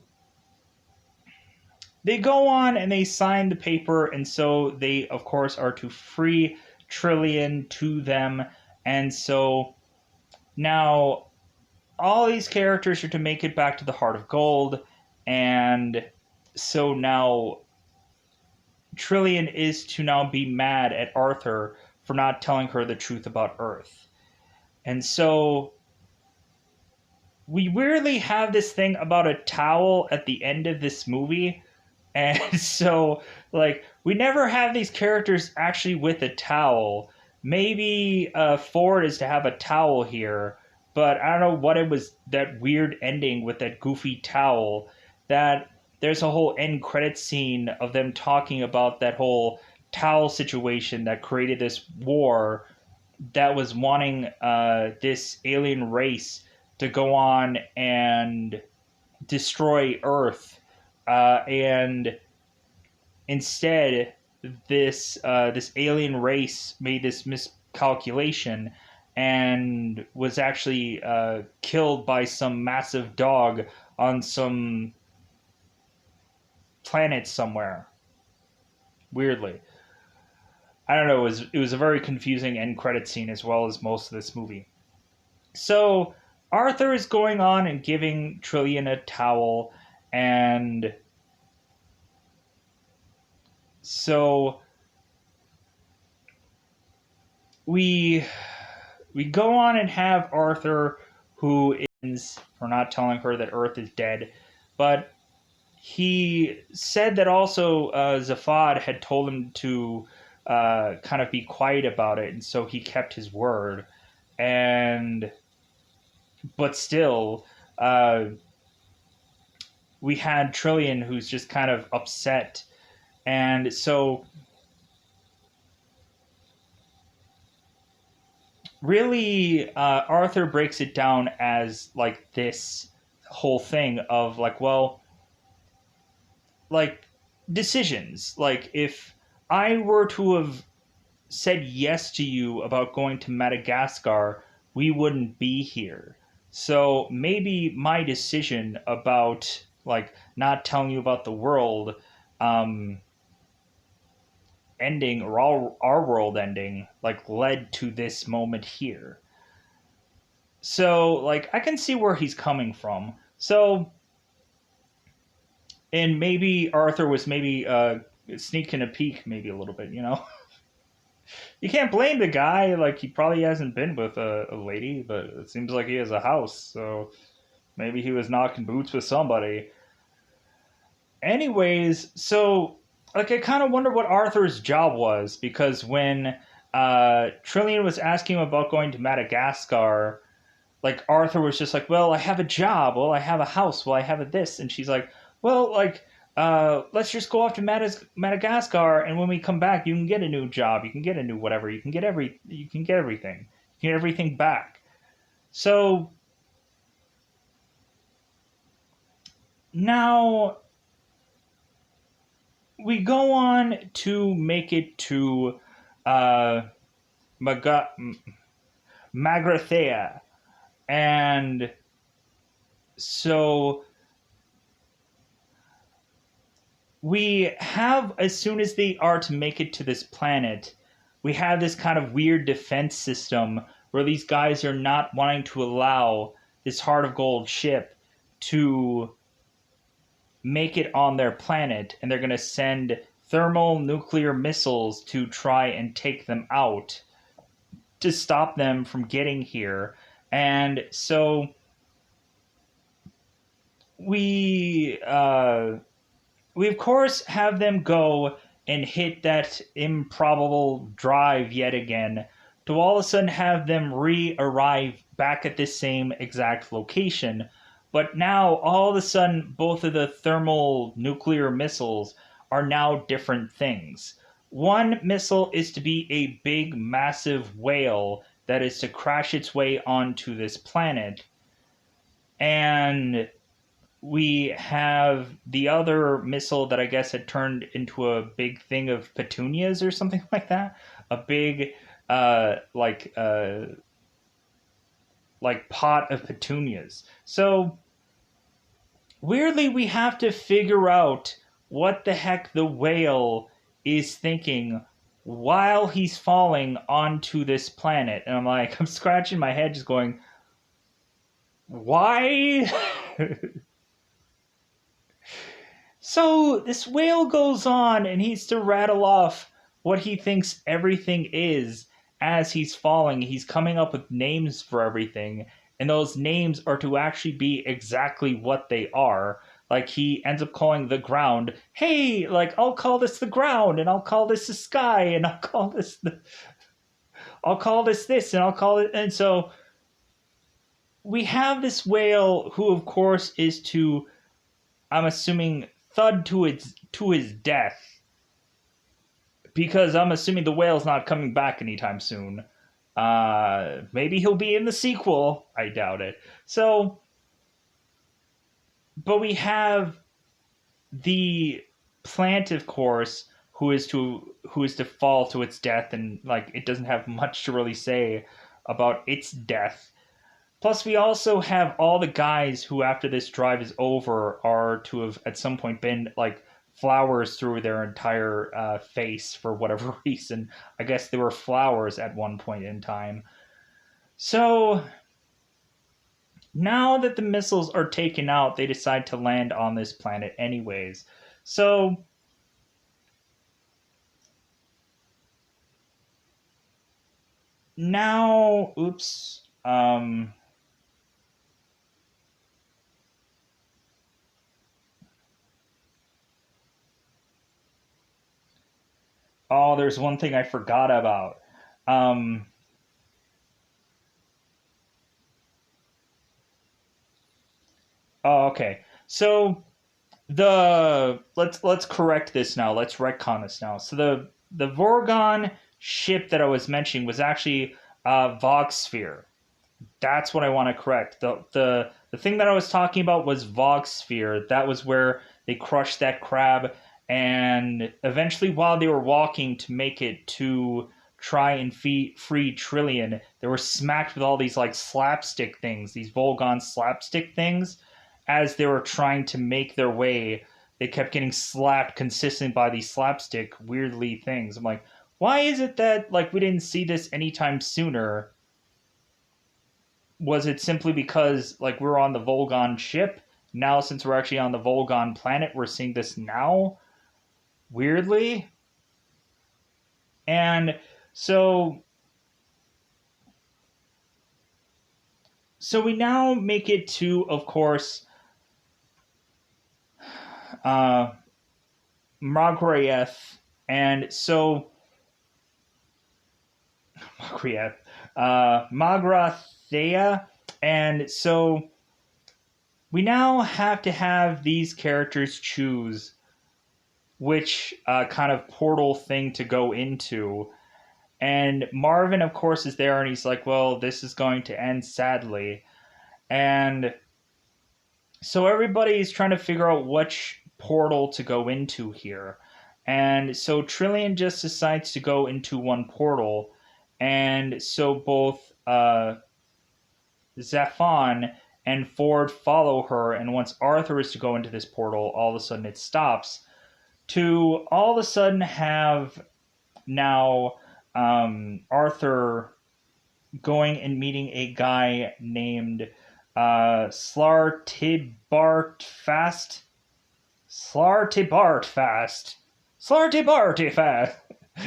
they go on and they sign the paper, and so they, of course, are to free Trillion to them. And so now all these characters are to make it back to the Heart of Gold, and so now Trillion is to now be mad at Arthur for not telling her the truth about Earth. And so we weirdly have this thing about a towel at the end of this movie. And so, like, we never have these characters actually with a towel. Maybe Ford is to have a towel here, but I don't know what it was, that weird ending with that goofy towel, that there's a whole end credit scene of them talking about that whole towel situation that created this war that was wanting this alien race to go on and destroy Earth, and instead, this alien race made this miscalculation and was actually killed by some massive dog on some planet somewhere. Weirdly, I don't know. It was a very confusing end credit scene as well as most of this movie. So Arthur is going on and giving Trillion a towel, and so we go on and have Arthur, who is for not telling her that Earth is dead, but he said that also Zafad had told him to kind of be quiet about it, and so he kept his word. And but still, we had Trillion, who's just kind of upset, and so really Arthur breaks it down as like this whole thing of like, well, like decisions, like if I were to have said yes to you about going to Madagascar, we wouldn't be here. So maybe my decision about like not telling you about the world ending, or our world ending, like led to this moment here. So like I can see where he's coming from. So, and maybe Arthur was maybe sneaking a peek maybe a little bit, you know. You can't blame the guy. Like, he probably hasn't been with a lady, but it seems like he has a house, so maybe he was knocking boots with somebody. Anyways, so like I kind of wonder what Arthur's job was, because when Trillion was asking him about going to Madagascar, like Arthur was just like, well, I have a job, well, I have a house, well, I have a this, and she's like, well, like, let's just go off to Madagascar, and when we come back, you can get a new job, you can get a new whatever, you can get everything, you can get everything back. So now we go on to make it to uh, Magrathea, and so we have, as soon as they are to make it to this planet, we have this kind of weird defense system where these guys are not wanting to allow this Heart of Gold ship to make it on their planet, and they're going to send thermal nuclear missiles to try and take them out to stop them from getting here. And so we of course have them go and hit that improbable drive yet again, to all of a sudden have them re-arrive back at this same exact location. But now, all of a sudden, both of the thermal nuclear missiles are now different things. One missile is to be a big, massive whale that is to crash its way onto this planet. And we have the other missile that I guess had turned into a big thing of petunias or something like that. A big, like pot of petunias. So weirdly, we have to figure out what the heck the whale is thinking while he's falling onto this planet. And I'm like, I'm scratching my head just going, why? So this whale goes on and he's to rattle off what he thinks everything is as he's falling. He's coming up with names for everything, and those names are to actually be exactly what they are. Like, he ends up calling the ground, hey, like, I'll call this the ground, and I'll call this the sky, and I'll call this this, and I'll call it. And so we have this whale who, of course, is to, I'm assuming, thud to his death, because I'm assuming the whale's not coming back anytime soon. Maybe he'll be in the sequel. I doubt it. So, but we have the plant, of course, who is to fall to its death, and like it doesn't have much to really say about its death. Plus, we also have all the guys who, after this drive is over, are to have at some point been like flowers through their entire face for whatever reason. I guess they were flowers at one point in time. So now that the missiles are taken out, they decide to land on this planet anyways. So now, oops. Oh, there's one thing I forgot about. Um, oh, okay. So let's correct this now. Let's retcon this now. So the Vorgon ship that I was mentioning was actually Vogsphere. That's what I want to correct. The thing that I was talking about was Vogsphere. That was where they crushed that crab, and eventually, while they were walking to make it to try and free Trillian, they were smacked with all these like slapstick things, these Volgon slapstick things. As they were trying to make their way, they kept getting slapped consistently by these slapstick weirdly things. I'm like, why is it that like we didn't see this anytime sooner? Was it simply because like we're on the Volgon ship? Now, since we're actually on the Volgon planet, we're seeing this now? Weirdly? And so we now make it to, of course, Magraeth. And so Magrathea. And so we now have to have these characters choose which kind of portal thing to go into. And Marvin, of course, is there, and he's like, well, this is going to end sadly. And so everybody's trying to figure out which portal to go into here. And so Trillian just decides to go into one portal. And so both Zaphon and Ford follow her. And once Arthur is to go into this portal, all of a sudden it stops. to all of a sudden have now Arthur going and meeting a guy named Slartibartfast. Slartibartfast. Slartibartfast.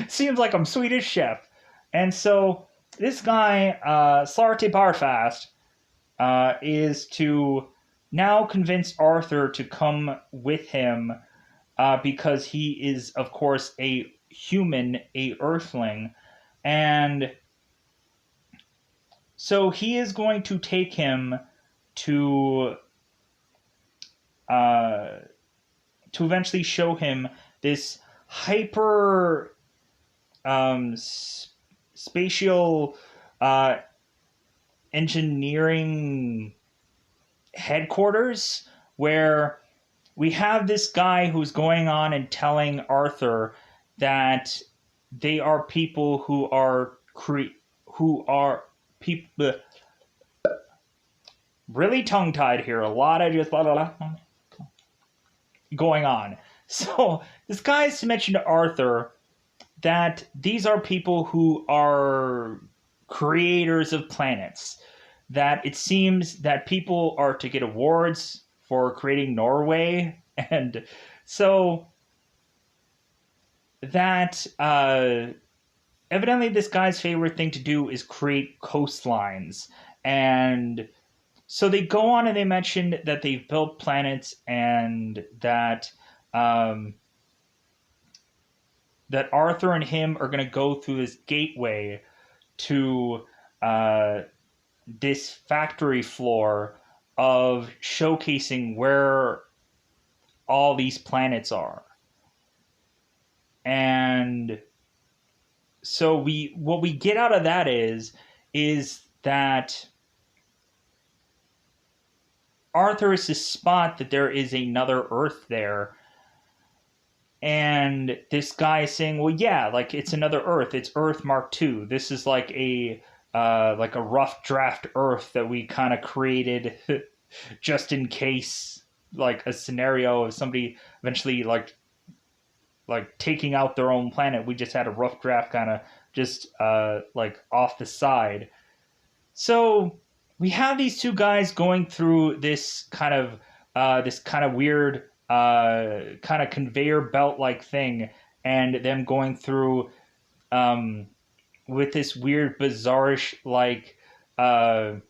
Seems like I'm Swedish chef. And so this guy, Slartibartfast, is to now convince Arthur to come with him because he is, of course, a human, a earthling. And so he is going to take him to uh, to eventually show him this hyper spatial engineering headquarters where we have this guy who's going on and telling Arthur that they are people who are people really tongue tied here. A lot of just going on. So this guy is to mention to Arthur that these are people who are creators of planets. That it seems that people are to get awards for creating Norway, and so that evidently this guy's favorite thing to do is create coastlines. And so they go on and they mention that they've built planets and that that Arthur and him are going to go through this gateway to this factory floor of showcasing where all these planets are. And so what we get out of that is that Arthur is to spot that there is another Earth there. And this guy is saying, well, yeah, like it's another Earth. It's Earth Mark II. This is like a rough draft Earth that we kind of created just in case, like a scenario of somebody eventually like taking out their own planet. We just had a rough draft kind of just like off the side. So we have these two guys going through this kind of weird kind of conveyor belt like thing, and them going through with this weird bizarrish like I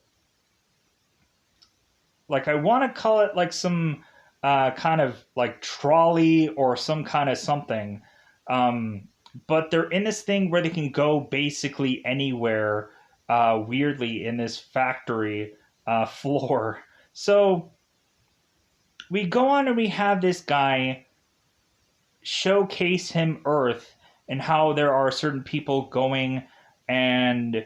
want to call it like some kind of like trolley or some kind of something, but they're in this thing where they can go basically anywhere weirdly in this factory floor. So we go on and we have this guy showcase him Earth and how there are certain people going and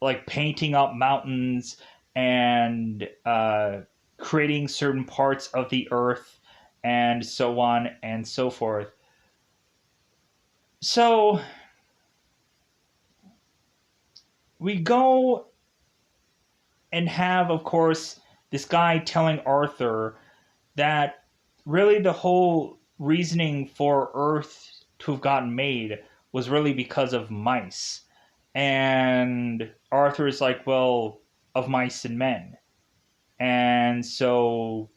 like painting up mountains and creating certain parts of the Earth and so on and so forth. So we go and have, of course, this guy telling Arthur that really the whole reasoning for Earth to have gotten made was really because of mice. And Arthur is like, well, of mice and men. And so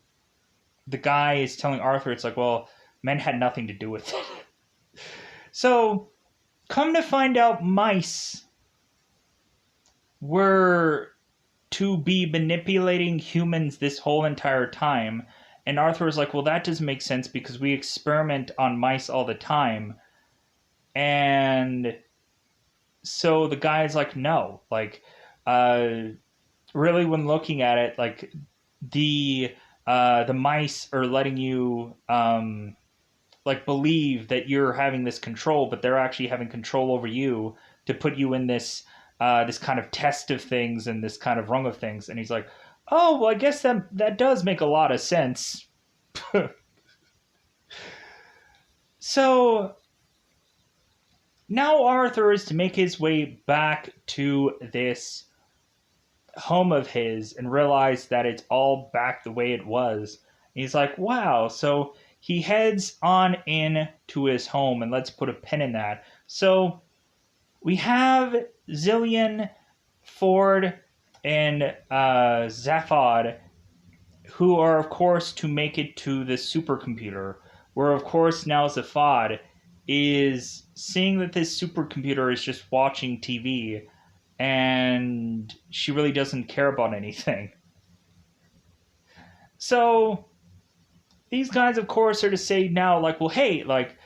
the guy is telling Arthur, it's like, well, men had nothing to do with it. So come to find out, mice were to be manipulating humans this whole entire time. And Arthur was like, well, that doesn't make sense because we experiment on mice all the time. And so the guy's like, no, like, really when looking at it, like the mice are letting you like believe that you're having this control, but they're actually having control over you to put you in this this kind of test of things and this kind of rung of things. And he's like, oh, well, I guess that does make a lot of sense. So now Arthur is to make his way back to this home of his and realize that it's all back the way it was. And he's like, wow, so he heads on in to his home, and let's put a pin in that. So we have Zillion, Ford, and Zaphod, who are, of course, to make it to the supercomputer, where, of course, now Zaphod is seeing that this supercomputer is just watching TV, and she really doesn't care about anything. So these guys, of course, are to say now, like, well, hey, like,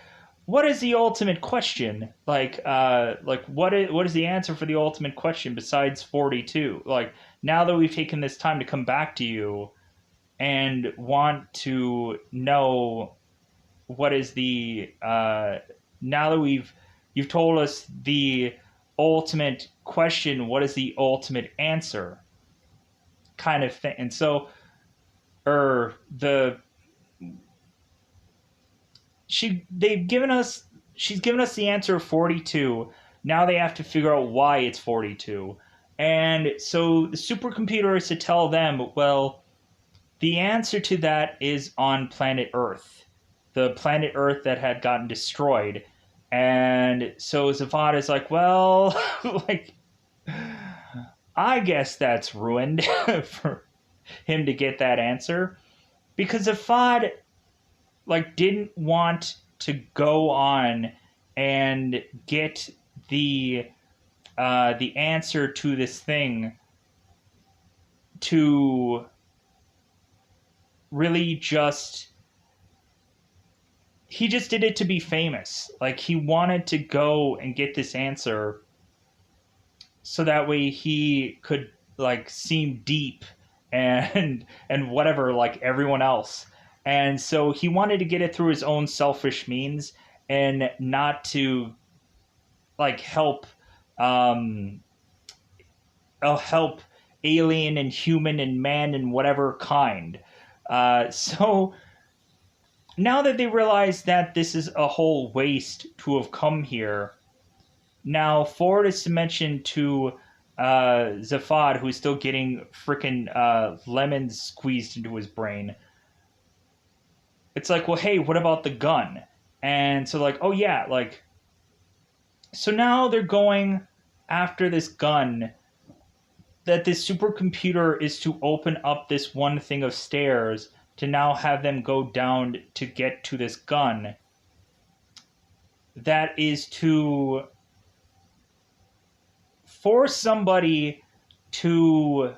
what is the ultimate question? What is the answer for the ultimate question besides 42? Like, now that we've taken this time to come back to you and want to know what is the now that you've told us the ultimate question, what is the ultimate answer? Kind of thing. And so, she's given us the answer of 42. Now they have to figure out why it's 42. And so the supercomputer is to tell them, well, the answer to that is on planet Earth. The planet Earth that had gotten destroyed. And so Zaphod is like, well, like, I guess that's ruined for him to get that answer. Because Zaphod, like, didn't want to go on and get the answer to this thing to really just he just did it to be famous. Like, he wanted to go and get this answer so that way he could, like, seem deep and whatever, like everyone else. And so he wanted to get it through his own selfish means and not to, like, help alien and human and man and whatever kind. So now that they realize that this is a whole waste to have come here, now Ford is to mention to Zaphod, who's still getting frickin' lemons squeezed into his brain. It's like, well, hey, what about the gun? And so, like, oh yeah, like, so now they're going after this gun that this supercomputer is to open up this one thing of stairs to now have them go down to get to this gun that is to force somebody to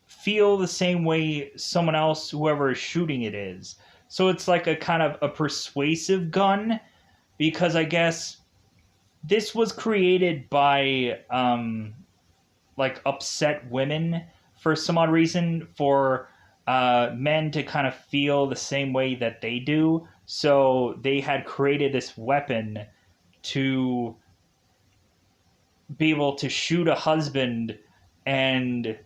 feel the same way someone else, whoever is shooting it, is. So it's like a kind of a persuasive gun, because I guess this was created by like upset women for some odd reason, for men to kind of feel the same way that they do. So they had created this weapon to be able to shoot a husband and,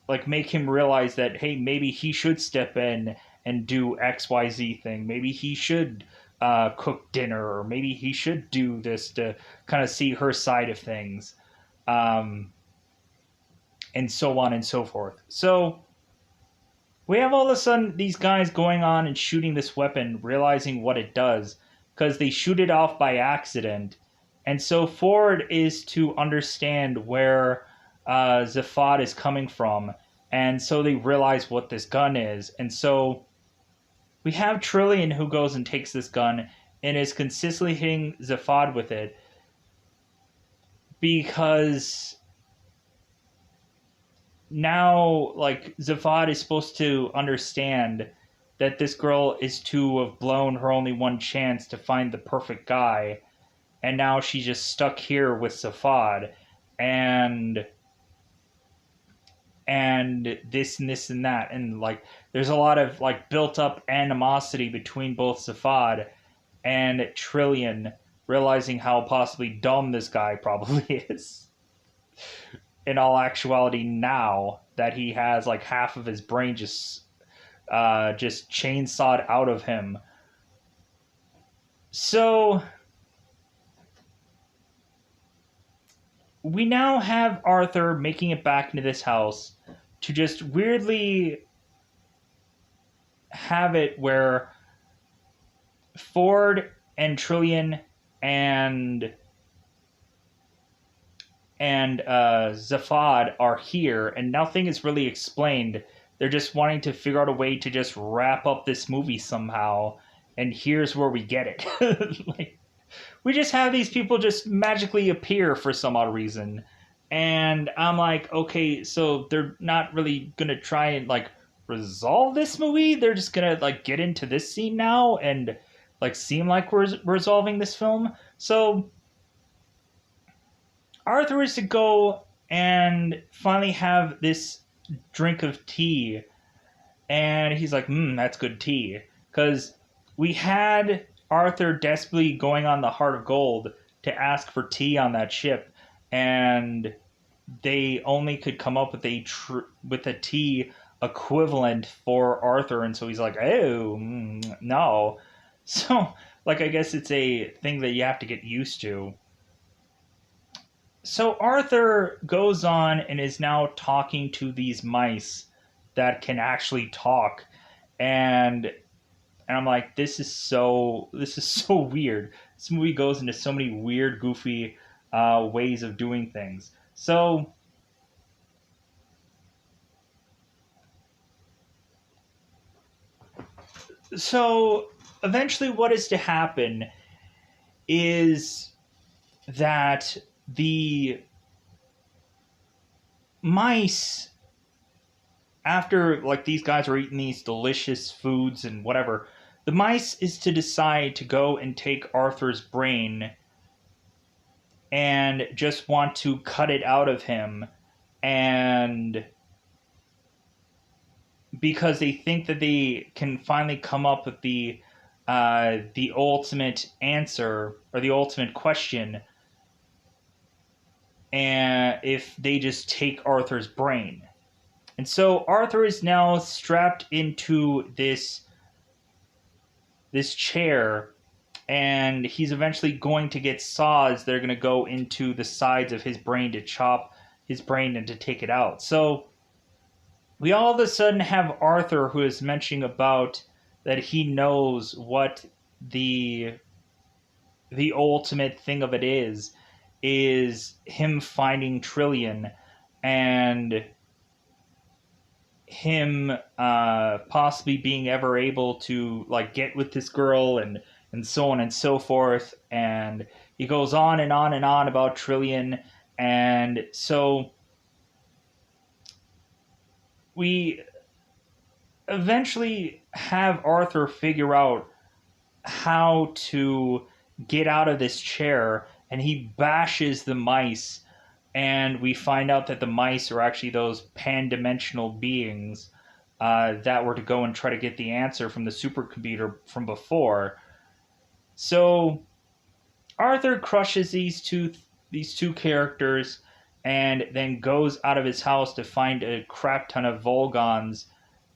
like, make him realize that, hey, maybe he should step in and do XYZ thing. Maybe he should cook dinner, or maybe he should do this to kind of see her side of things. And so on and so forth. So we have all of a sudden these guys going on and shooting this weapon, realizing what it does, because they shoot it off by accident. And so Ford is to understand where Zaphod is coming from. And so they realize what this gun is. And so we have Trillian, who goes and takes this gun and is consistently hitting Zaphod with it, because now, like, Zaphod is supposed to understand that this girl is to have blown her only one chance to find the perfect guy, and now she's just stuck here with Zaphod, and this and this and that, and, like, there's a lot of, like, built up animosity between both Zaphod and Trillian, realizing how possibly dumb this guy probably is. In all actuality, now that he has, like, half of his brain just chainsawed out of him. So we now have Arthur making it back into this house to just weirdly have it where Ford and Trillian and Zafad are here, and nothing is really explained. They're just wanting to figure out a way to just wrap up this movie somehow, and here's where we get it. Like, we just have these people just magically appear for some odd reason, and I'm like, okay, so they're not really gonna try and like resolve this movie. They're just gonna like get into this scene now and like seem like we're resolving this film. So Arthur is to go and finally have this drink of tea, and he's like, that's good tea. Because we had Arthur desperately going on the Heart of Gold to ask for tea on that ship, and they only could come up with with a tea equivalent for Arthur, and so he's like, oh, no. So, like, I guess it's a thing that you have to get used to. So Arthur goes on and is now talking to these mice that can actually talk, and I'm like, this is so weird. This movie goes into so many weird, goofy ways of doing things. So eventually, what is to happen is that the mice, after like these guys are eating these delicious foods and whatever, the mice is to decide to go and take Arthur's brain and just want to cut it out of him, and because they think that they can finally come up with the ultimate answer or the ultimate question, and if they just take Arthur's brain. And so Arthur is now strapped into this chair, and he's eventually going to get saws that are going to go into the sides of his brain to chop his brain and to take it out. So we all of a sudden have Arthur, who is mentioning about that he knows what the ultimate thing of it is him finding Trillian, and him possibly being ever able to like get with this girl, and so on and so forth. And he goes on and on and on about Trillian, and so we eventually have Arthur figure out how to get out of this chair, and he bashes the mice, and we find out that the mice are actually those pan-dimensional beings that were to go and try to get the answer from the supercomputer from before. So Arthur crushes these two characters, and then goes out of his house to find a crap ton of Volgons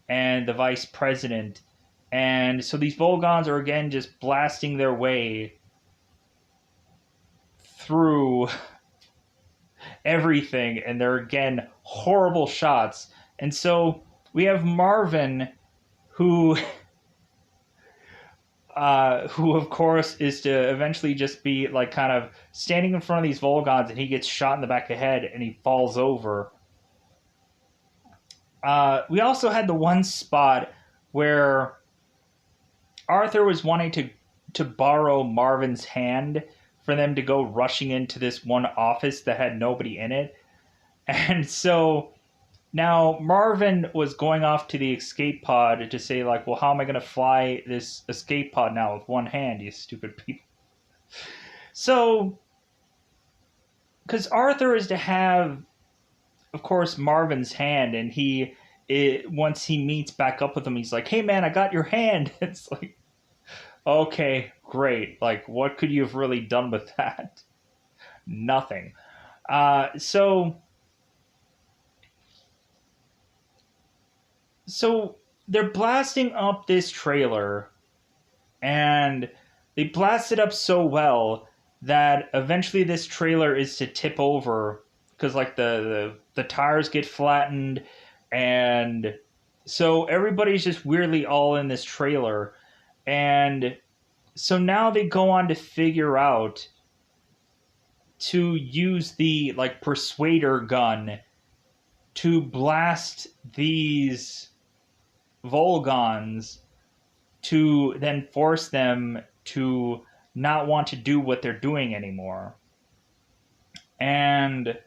and the vice president. And so these Volgons are again just blasting their way through everything, and they're again horrible shots. And so we have Marvin, who who of course is to eventually just be like kind of standing in front of these Volgons, and he gets shot in the back of the head and he falls over. We also had the one spot where Arthur was wanting to borrow Marvin's hand for them to go rushing into this one office that had nobody in it. And so now Marvin was going off to the escape pod to say, like, well, how am I going to fly this escape pod now with one hand, you stupid people? So, because Arthur is to have, of course, Marvin's hand, and once he meets back up with him, he's like, hey, man, I got your hand. It's like, okay, great. Like, what could you have really done with that? Nothing. So they're blasting up this trailer, and they blast it up so well that eventually this trailer is to tip over, because like the tires get flattened, and so everybody's just weirdly all in this trailer. And so now they go on to figure out to use the like persuader gun to blast these Volgons to then force them to not want to do what they're doing anymore. And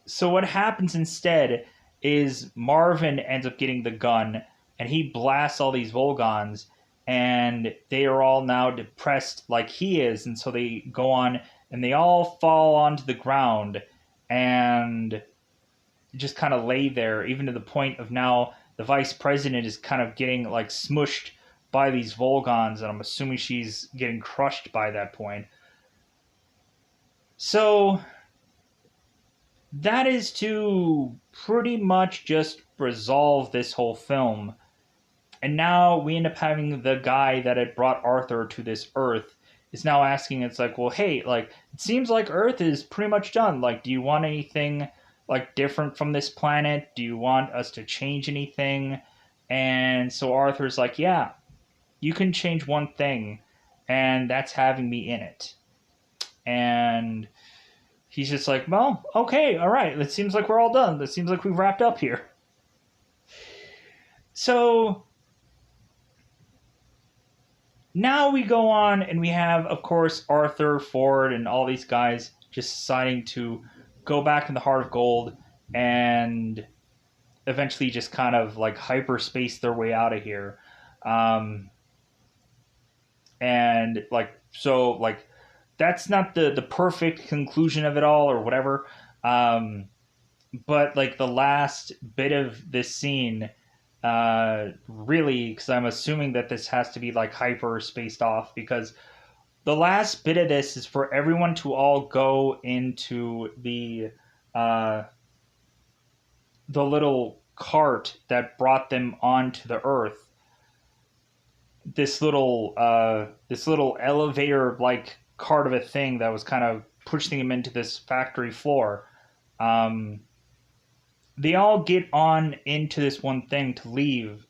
so what happens instead is Marvin ends up getting the gun and he blasts all these Volgons and they are all now depressed like he is, and so they go on and they all fall onto the ground and just kind of lay there, even to the point of now the vice president is kind of getting like smushed by these Volgons, and I'm assuming she's getting crushed by that point. So that is to pretty much just resolve this whole film. And now we end up having the guy that had brought Arthur to this Earth is now asking, it's like, well, hey, like, it seems like Earth is pretty much done. Like, do you want anything, like, different from this planet? Do you want us to change anything? And so Arthur's like, yeah, you can change one thing, and that's having me in it. And he's just like, well, okay, all right. It seems like we're all done. It seems like we've wrapped up here. So now we go on and we have, of course, Arthur, Ford, and all these guys just deciding to go back in the Heart of Gold and eventually just kind of like hyperspace their way out of here. And like, so like, that's not the perfect conclusion of it all or whatever. But like the last bit of this scene, really, because I'm assuming that this has to be like hyper spaced off, because the last bit of this is for everyone to all go into the little cart that brought them onto the Earth. This little elevator like cart of a thing that was kind of pushing them into this factory floor. They all get on into this one thing to leave.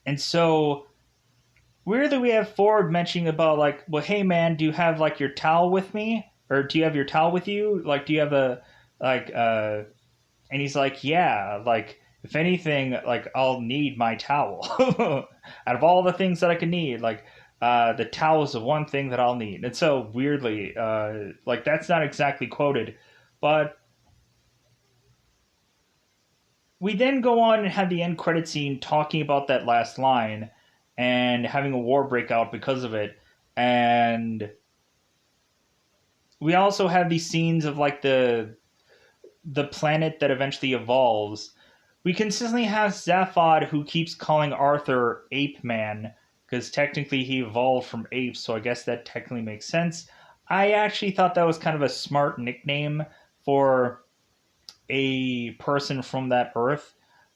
And so weirdly we have Ford mentioning about like, well, hey man, do you have like your towel with me? Or do you have your towel with you? Like, do you have a like and he's like, yeah, like if anything, like I'll need my towel. Out of all the things that I can need, like the towel is the one thing that I'll need. And so weirdly, like that's not exactly quoted, but we then go on and have the end credit scene talking about that last line and having a war break out because of it. And we also have these scenes of like the planet that eventually evolves. We consistently have Zaphod, who keeps calling Arthur Ape Man, because technically he evolved from apes, so I guess that technically makes sense. I actually thought that was kind of a smart nickname for a person from that Earth.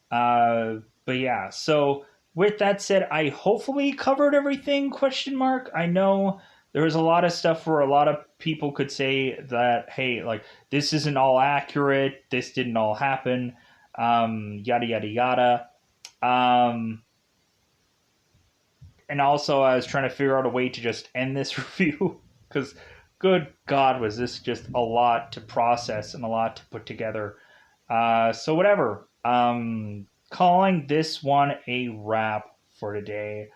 But yeah, so with that said, I hopefully covered everything, question mark. I know there was a lot of stuff where a lot of people could say that, hey, like, this isn't all accurate, this didn't all happen, yada, yada, yada. And also I was trying to figure out a way to just end this review, because good God, was this just a lot to process and a lot to put together. So whatever. Calling this one a wrap for today.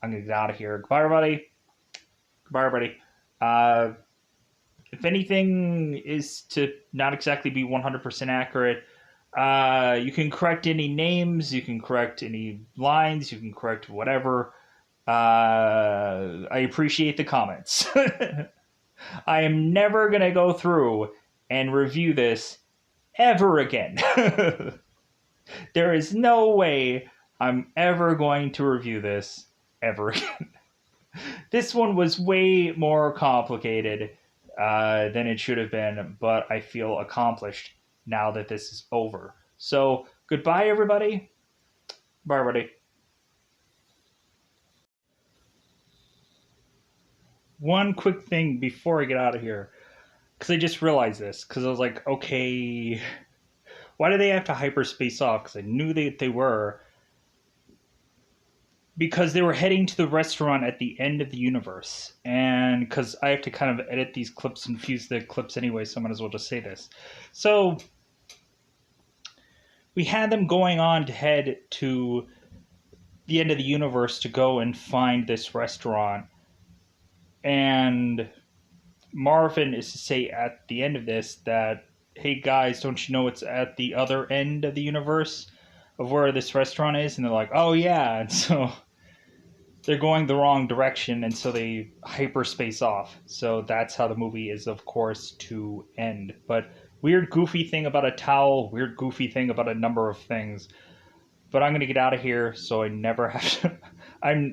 I'm going to get out of here. Goodbye, everybody. Goodbye, everybody. If anything is to not exactly be 100% accurate, you can correct any names, you can correct any lines, you can correct whatever. I appreciate the comments. I am never going to go through and review this ever again. There is no way I'm ever going to review this ever again. This one was way more complicated than it should have been, but I feel accomplished now that this is over. So, goodbye, everybody. Bye, everybody. One quick thing before I get out of here, because I just realized this, because I was like, okay, why do they have to hyperspace off? Because I knew they were. because they were heading to the restaurant at the end of the universe. And because I have to kind of edit these clips and fuse the clips anyway, so I might as well just say this. So we had them going on to head to the end of the universe to go and find this restaurant. And Marvin is to say at the end of this that, hey guys, don't you know it's at the other end of the universe of where this restaurant is? And they're like, oh yeah. And so they're going the wrong direction, and so they hyperspace off. So that's how the movie is, of course, to end. But weird, goofy thing about a towel, weird, goofy thing about a number of things. But I'm gonna get out of here, so I never have to.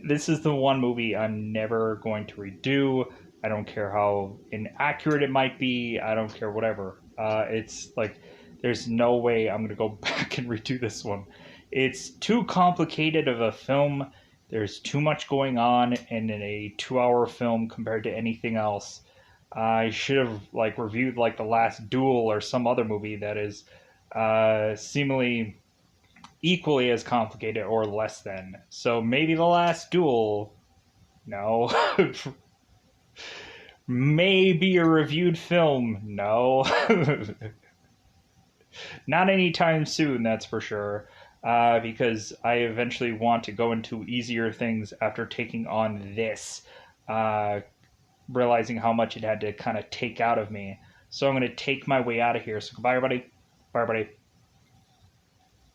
This is the one movie I'm never going to redo. I don't care how inaccurate it might be. I don't care whatever. It's like there's no way I'm gonna go back and redo this one. It's too complicated of a film. There's too much going on in a 2-hour film compared to anything else. I should have like reviewed like The Last Duel or some other movie that is seemingly equally as complicated or less than. So maybe The Last Duel. No. Maybe a reviewed film. No. Not anytime soon, that's for sure. Because I eventually want to go into easier things after taking on this, realizing how much it had to kind of take out of me. So I'm going to take my way out of here. So goodbye, everybody. Bye, everybody.